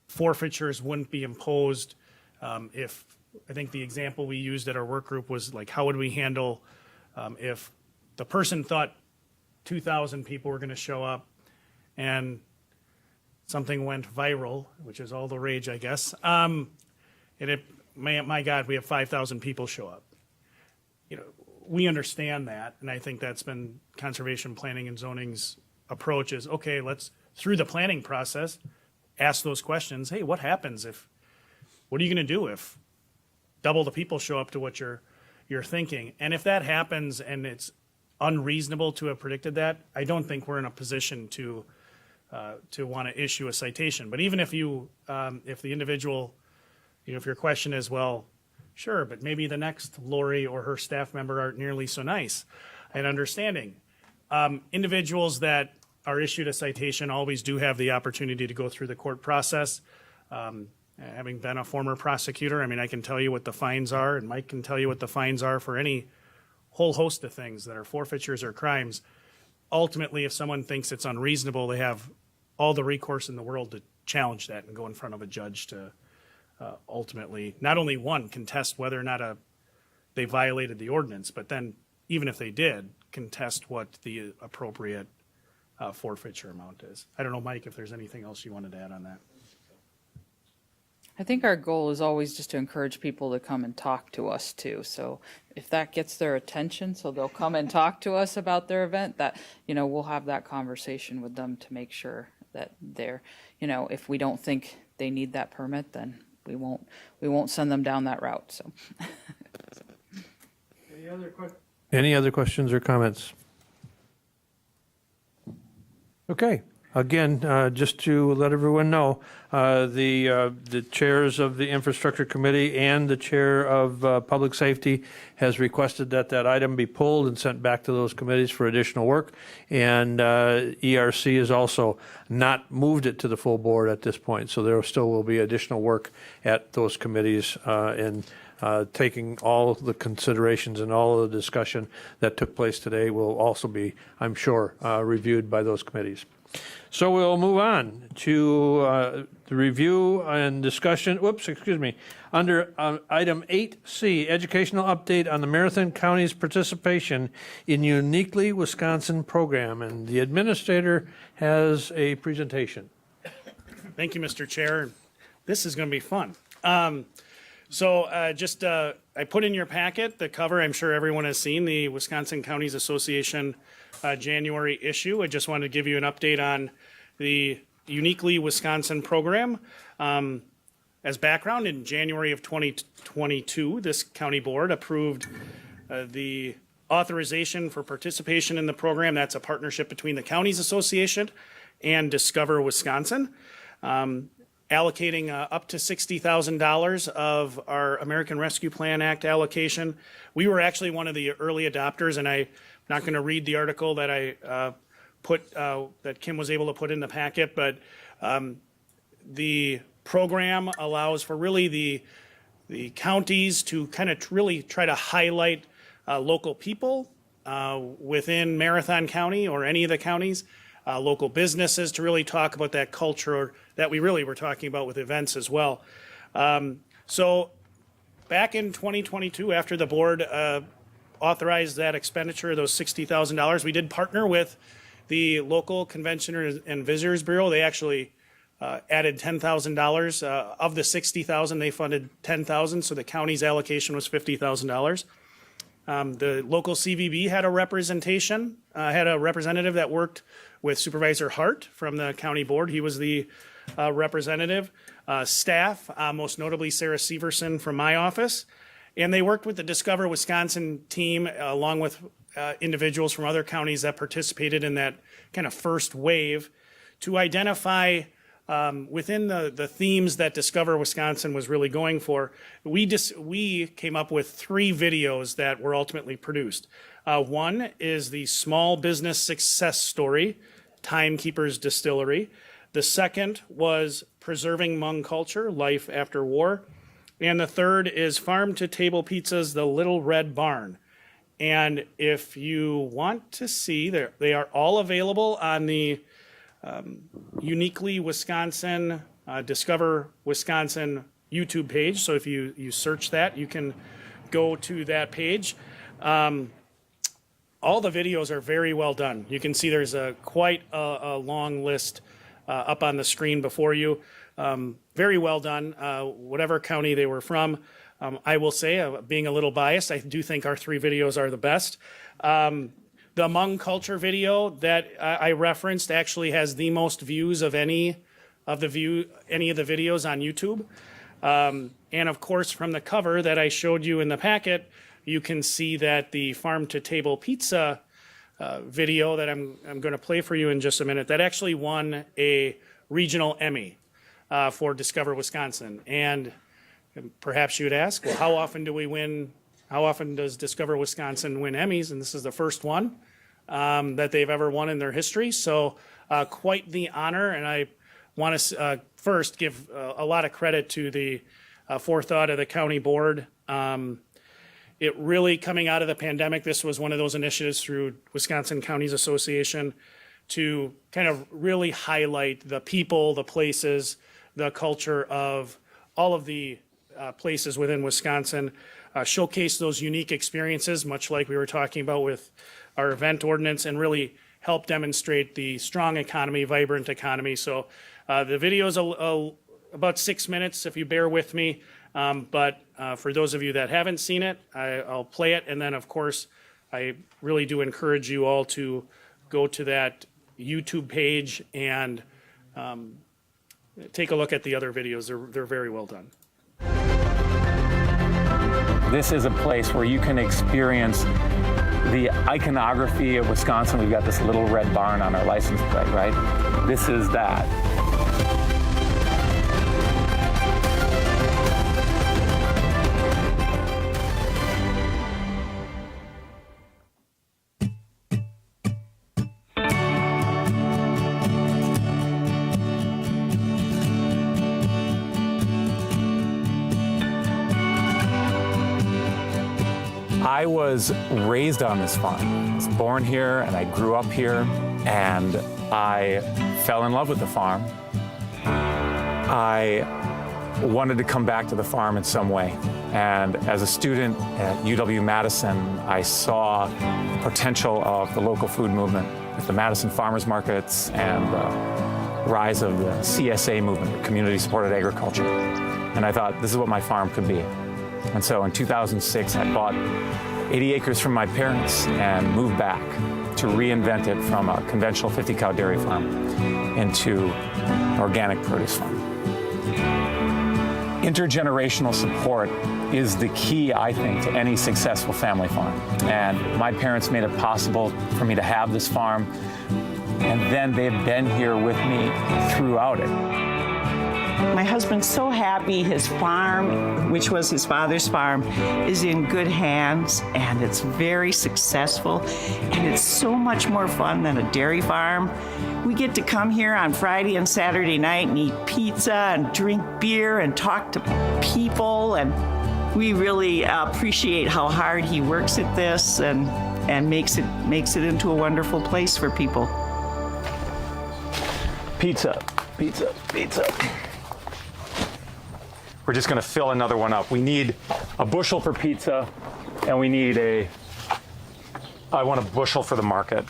Forfeitures wouldn't be imposed if, I think the example we used at our work group was like, how would we handle if the person thought 2,000 people were going to show up and something went viral, which is all the rage, I guess. And my God, we have 5,000 people show up. You know, we understand that, and I think that's been conservation planning and zoning's approach is, okay, let's, through the planning process, ask those questions. Hey, what happens what are you going to do if double the people show up to what you're thinking? And if that happens and it's unreasonable to have predicted that, I don't think we're in a position to want to issue a citation. But even if if the individual, if your question is, well, sure, but maybe the next Lori or her staff member aren't nearly so nice and understanding. Individuals that are issued a citation always do have the opportunity to go through the court process. Having been a former prosecutor, I mean, I can tell you what the fines are, and Mike can tell you what the fines are for any whole host of things that are forfeitures or crimes. Ultimately, if someone thinks it's unreasonable, they have all the recourse in the world to challenge that and go in front of a judge to ultimately, not only one, contest whether or not they violated the ordinance, but then even if they did, contest what the appropriate forfeiture amount is. I don't know, Mike, if there's anything else you wanted to add on that. I think our goal is always just to encourage people to come and talk to us too. So if that gets their attention, so they'll come and talk to us about their event, that, we'll have that conversation with them to make sure that they're, if we don't think they need that permit, then we won't send them down that route. So. Any other questions or comments? Okay. Again, just to let everyone know, the chairs of the Infrastructure Committee and the chair of Public Safety has requested that that item be pulled and sent back to those committees for additional work. And ERC has also not moved it to the full board at this point. So there still will be additional work at those committees in taking all the considerations and all of the discussion that took place today will also be, I'm sure, reviewed by those committees. So we'll move on to the review and discussion, under item 8C, educational update on the Marathon County's participation in Uniquely Wisconsin program. And the administrator has a presentation. Thank you, Mr. Chair. This is going to be fun. I put in your packet the cover. I'm sure everyone has seen the Wisconsin Counties Association January issue. I just wanted to give you an update on the Uniquely Wisconsin program. As background, in January of 2022, this county board approved the authorization for participation in the program. That's a partnership between the Counties Association and Discover Wisconsin, allocating up to $60,000 of our American Rescue Plan Act allocation. We were actually one of the early adopters, and I'm not going to read the article that I that Kim was able to put in the packet, but the program allows for really the counties to kind of really try to highlight local people within Marathon County or any of the counties, local businesses to really talk about that culture that we really were talking about with events as well. So back in 2022, after the board authorized that expenditure, those $60,000, we did partner with the local Convention and Visitors Bureau. They actually added $10,000 of the $60,000. They funded $10,000, so the county's allocation was $50,000. The local CVB had a representation, had a representative that worked with Supervisor Hart from the county board. He was the representative. Staff, most notably Sarah Severson from my office, and they worked with the Discover Wisconsin team along with individuals from other counties that participated in that kind of first wave to identify within the themes that Discover Wisconsin was really going for. We came up with 3 videos that were ultimately produced. One is the small business success story, Timekeeper's Distillery. The second was Preserving Hmong Culture, Life After War. And the third is Farm to Table Pizza's The Little Red Barn. And if you want to see, they are all available on the Uniquely Wisconsin, Discover Wisconsin YouTube page. So if you search that, you can go to that page. All the videos are very well done. You can see there's quite a long list up on the screen before you. Very well done, whatever county they were from. I will say, being a little biased, I do think our 3 videos are the best. The Hmong culture video that I referenced actually has the most views of any of the videos on YouTube. And of course, from the cover that I showed you in the packet, you can see that the Farm to Table Pizza video that I'm going to play for you in just a minute, that actually won a regional Emmy for Discover Wisconsin. And perhaps you would ask, well, how often does Discover Wisconsin win Emmys? And this is the first one that they've ever won in their history. So quite the honor. And I want to first give a lot of credit to the forethought of the county board. It really, coming out of the pandemic, this was one of those initiatives through Wisconsin Counties Association to kind of really highlight the people, the places, the culture of all of the places within Wisconsin, showcase those unique experiences, much like we were talking about with our event ordinance, and really help demonstrate the strong economy, vibrant economy. So the video is about 6 minutes, if you bear with me. But for those of you that haven't seen it, I'll play it. And then, of course, I really do encourage you all to go to that YouTube page and take a look at the other videos. They're very well done. This is a place where you can experience the iconography of Wisconsin. We've got this little red barn on our license plate, right? this is that. I was raised on this farm. I was born here and I grew up here, and I fell in love with the farm. I wanted to come back to the farm in some way. And as a student at UW-Madison, I saw the potential of the local food movement with the Madison farmers markets and the rise of the CSA movement, community-supported agriculture. And I thought, this is what my farm could be. And so in 2006, I bought 80 acres from my parents and moved back to reinvent it from a conventional 50-cow dairy farm into an organic produce farm. Intergenerational support is the key, I think, to any successful family farm. And my parents made it possible for me to have this farm, and then they've been here with me throughout it. My husband's so happy his farm, which was his father's farm, is in good hands, and it's very successful, and it's so much more fun than a dairy farm. We get to come here on Friday and Saturday night and eat pizza and drink beer and talk to people, and we really appreciate how hard he works at this and makes it into a wonderful place for people. Pizza, pizza, pizza. We're just going to fill another one up. We need a bushel for pizza, and we need I want a bushel for the market.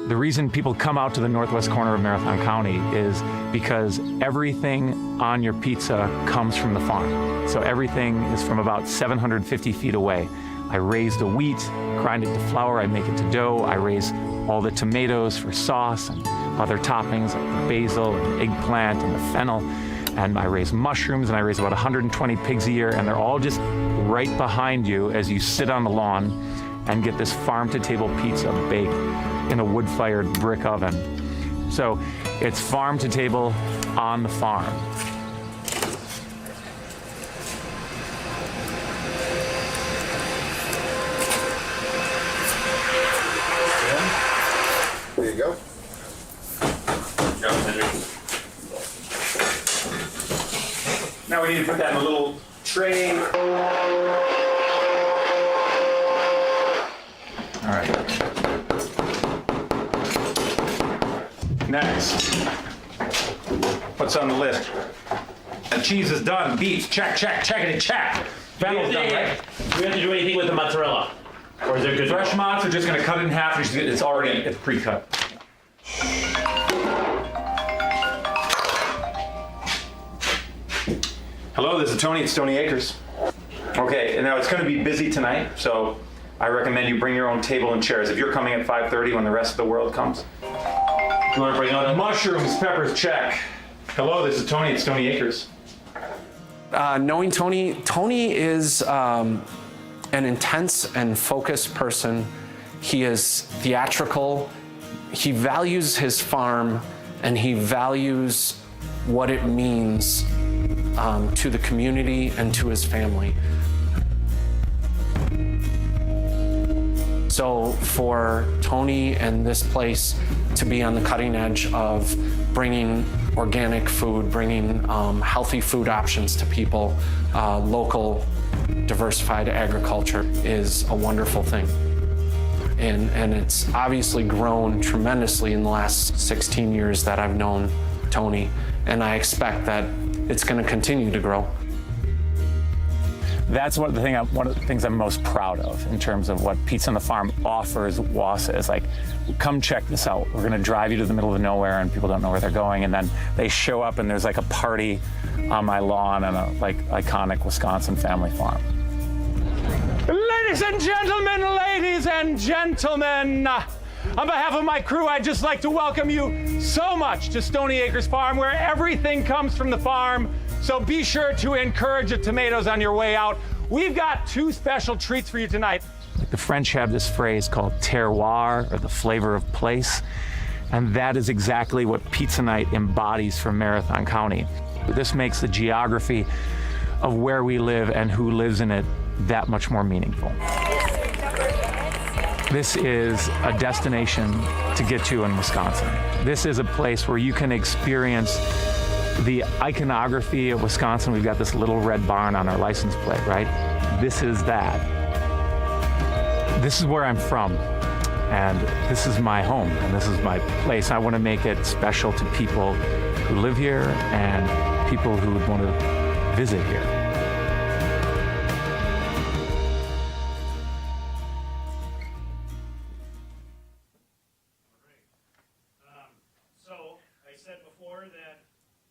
The reason people come out to the northwest corner of Marathon County is because everything on your pizza comes from the farm. So everything is from about 750 feet away. I raise the wheat, grind it to flour, I make it to dough, I raise all the tomatoes for sauce and other toppings like the basil and eggplant and the fennel, and I raise mushrooms, and I raise about 120 pigs a year, and they're all just right behind you as you sit on the lawn and get this farm-to-table pizza baked in a wood-fired brick oven. So it's farm-to-table on the farm. There you go. Now we need to put that in a little tray. All right. Next. What's on the list? The cheese is done. Beef, check, check, checkity, check. Fennel's done, right? Do we have to do anything with the mozzarella? Or is it good? Fresh mozz, we're just going to cut it in half. It's pre-cut. Hello, this is Tony. It's Tony Akers. Okay, and now it's going to be busy tonight, so I recommend you bring your own table and chairs. If you're coming at 5:30 when the rest of the world comes. Do you want to bring on mushrooms, peppers, check. Hello, this is Tony. It's Tony Akers. Knowing Tony is an intense and focused person. He is theatrical. He values his farm, and he values what it means to the community and to his family. So for Tony and this place to be on the cutting edge of bringing organic food, bringing healthy food options to people, local diversified agriculture is a wonderful thing. And it's obviously grown tremendously in the last 16 years that I've known Tony, and I expect that it's going to continue to grow. That's one of the things I'm most proud of in terms of what Pizza on the Farm offers Wausau. Is like, come check this out. We're going to drive you to the middle of nowhere and people don't know where they're going, and then they show up and there's like a party on my lawn on a like iconic Wisconsin family farm. Ladies and gentlemen, on behalf of my crew, I'd just like to welcome you so much to Stony Acres Farm, where everything comes from the farm So be sure to encourage the tomatoes on your way out. We've got 2 special treats for you tonight. The French have this phrase called terroir, or the flavor of place, and that is exactly what Pizza Night embodies for Marathon County. This makes the geography of where we live and who lives in it that much more meaningful. This is a destination to get to in Wisconsin. This is a place where you can experience the iconography of Wisconsin. We've got this little red barn on our license plate, right? This is that. This is where I'm from, and this is my home, and this is my place. I want to make it special to people who live here and people who would want to visit here.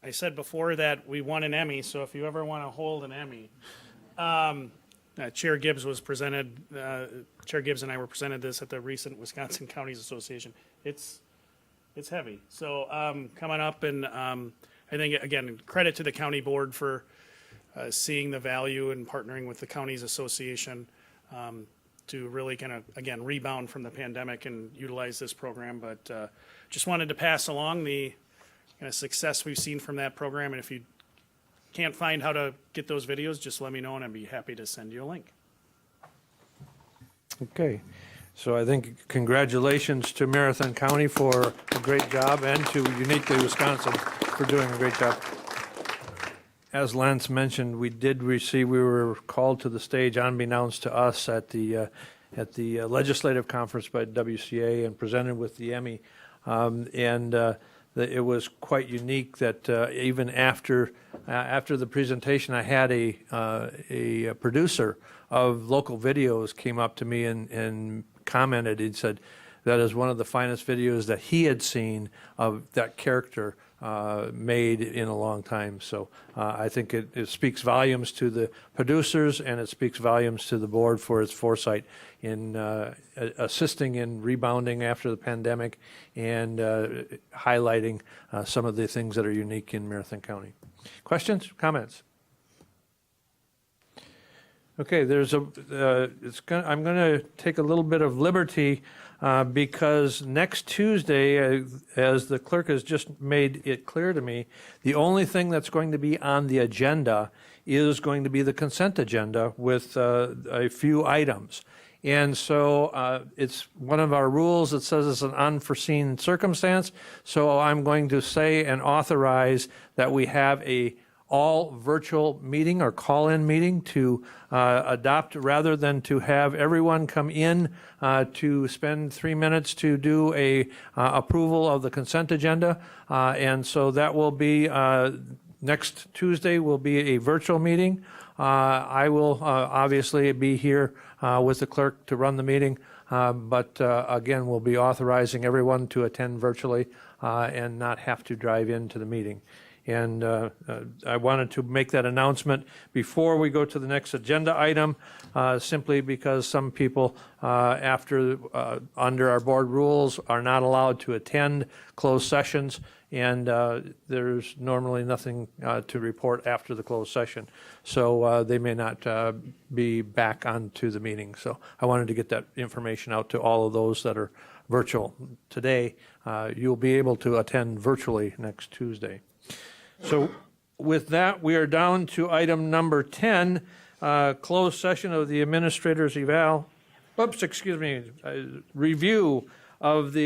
I said before that we won an Emmy, so if you ever want to hold an Emmy, Chair Gibbs was presented. Chair Gibbs and I were presented this at the recent Wisconsin Counties Association. It's heavy. So coming up, and I think again credit to the county board for seeing the value and partnering with the Counties Association to really kind of again rebound from the pandemic and utilize this program. But just wanted to pass along the kind of success we've seen from that program. And if you can't find how to get those videos, just let me know and I'd be happy to send you a link. Okay, so I think congratulations to Marathon County for a great job, and to Uniquely Wisconsin for doing a great job. As Lance mentioned, we were called to the stage unbeknownst to us at the legislative conference by WCA and presented with the Emmy. It was quite unique that even after the presentation, I had a producer of local videos came up to me and commented. He said that is one of the finest videos that he had seen of that character made in a long time. So I think it speaks volumes to the producers, and it speaks volumes to the board for its foresight in assisting in rebounding after the pandemic and highlighting some of the things that are unique in Marathon County. Questions, comments? Okay, I'm going to take a little bit of liberty because next Tuesday, as the clerk has just made it clear to me, the only thing that's going to be on the agenda is going to be the consent agenda with a few items. And so it's one of our rules that says it's an unforeseen circumstance. So I'm going to say and authorize that we have a all virtual meeting or call-in meeting to adopt, rather than to have everyone come in to spend 3 minutes to do a approval of the consent agenda. And so that will be next Tuesday will be a virtual meeting. I will obviously be here with the clerk to run the meeting, but again, we'll be authorizing everyone to attend virtually and not have to drive into the meeting. And I wanted to make that announcement before we go to the next agenda item, simply because some people under our board rules are not allowed to attend closed sessions, and there's normally nothing to report after the closed session. So they may not be back onto the meeting. So I wanted to get that information out to all of those that are virtual. Today, you'll be able to attend virtually next Tuesday. So with that, we are down to item number 10, closed session of the administrator's review of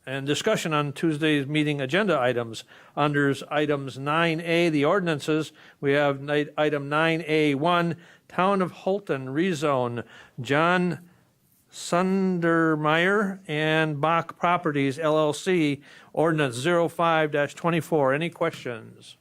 and discussion on Tuesday's meeting agenda items. Under items 9A, the ordinances, we have item 9A1, Town of Holton rezone, John Sundermeyer and Bach Properties, LLC, Ordinance 05-24. Any questions?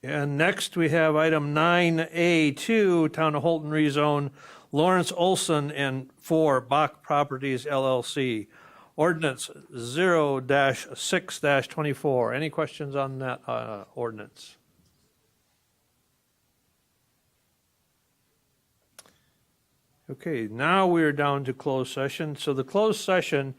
And next we have item 9A2, Town of Holton rezone, Lawrence Olson and 4 Bach Properties, LLC, Ordinance 0-6-24. Any questions on that ordinance? Okay, now we are down to closed session. So the closed session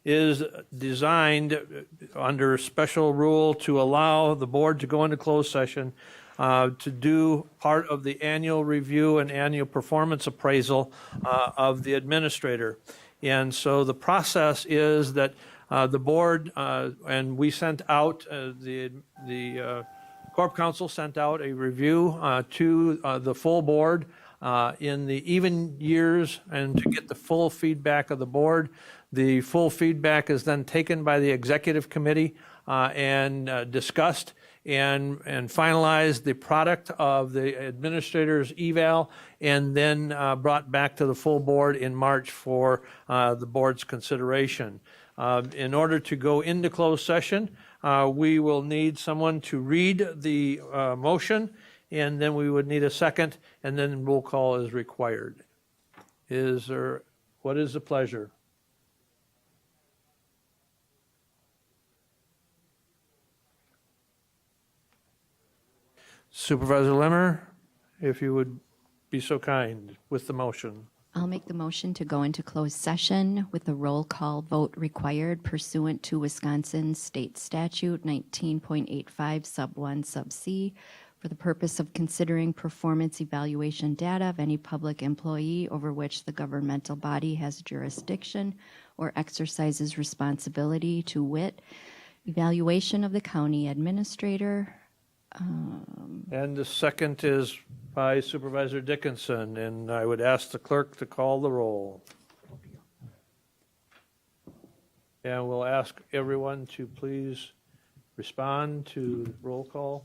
is designed under special rule to allow the board to go into closed session to do part of the annual review and annual performance appraisal of the administrator. And so the process is that the board, and we sent out, the Corp Council sent out a review to the full board in the even years and to get the full feedback of the board. The full feedback is then taken by the executive committee and discussed and finalized the product of the administrator's eval and then brought back to the full board in March for the board's consideration. In order to go into closed session, we will need someone to read the motion, and then we would need a second, and then roll call is required. What is the pleasure? Supervisor Lemmer, if you would be so kind with the motion. I'll make the motion to go into closed session with a roll call vote required pursuant to Wisconsin State Statute 19.85 Sub 1 Sub C for the purpose of considering performance evaluation data of any public employee over which the governmental body has jurisdiction or exercises responsibility, to wit, evaluation of the county administrator. And the second is by Supervisor Dickinson, and I would ask the clerk to call the roll. And we'll ask everyone to please respond to roll call.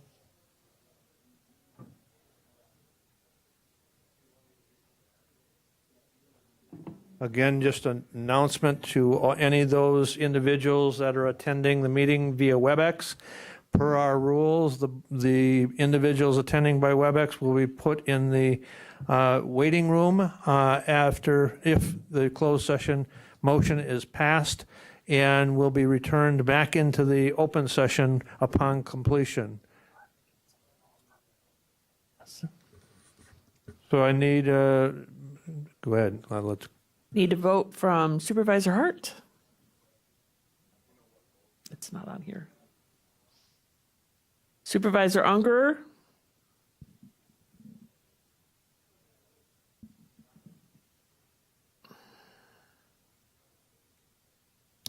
Again, just an announcement to any of those individuals that are attending the meeting via WebEx. Per our rules, the individuals attending by WebEx will be put in the waiting room if the closed session motion is passed, and will be returned back into the open session upon completion. So I need, go ahead, let's. Need a vote from Supervisor Hart? It's not on here. Supervisor Unger?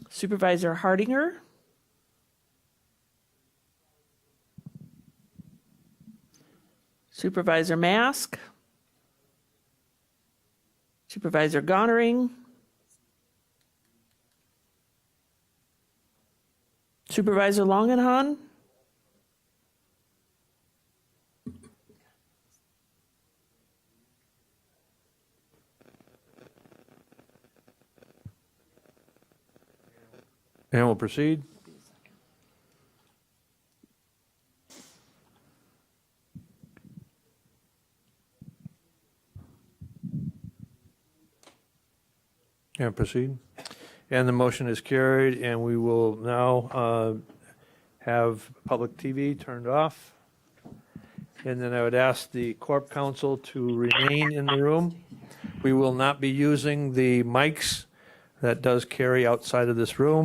Supervisor Hardinger? Supervisor Mask? Supervisor Gonnering? Supervisor Longenhan? And we'll proceed. And proceed. And the motion is carried, and we will now have public TV turned off. And then I would ask the Corp Council to remain in the room. We will not be using the mics that does carry outside of this room.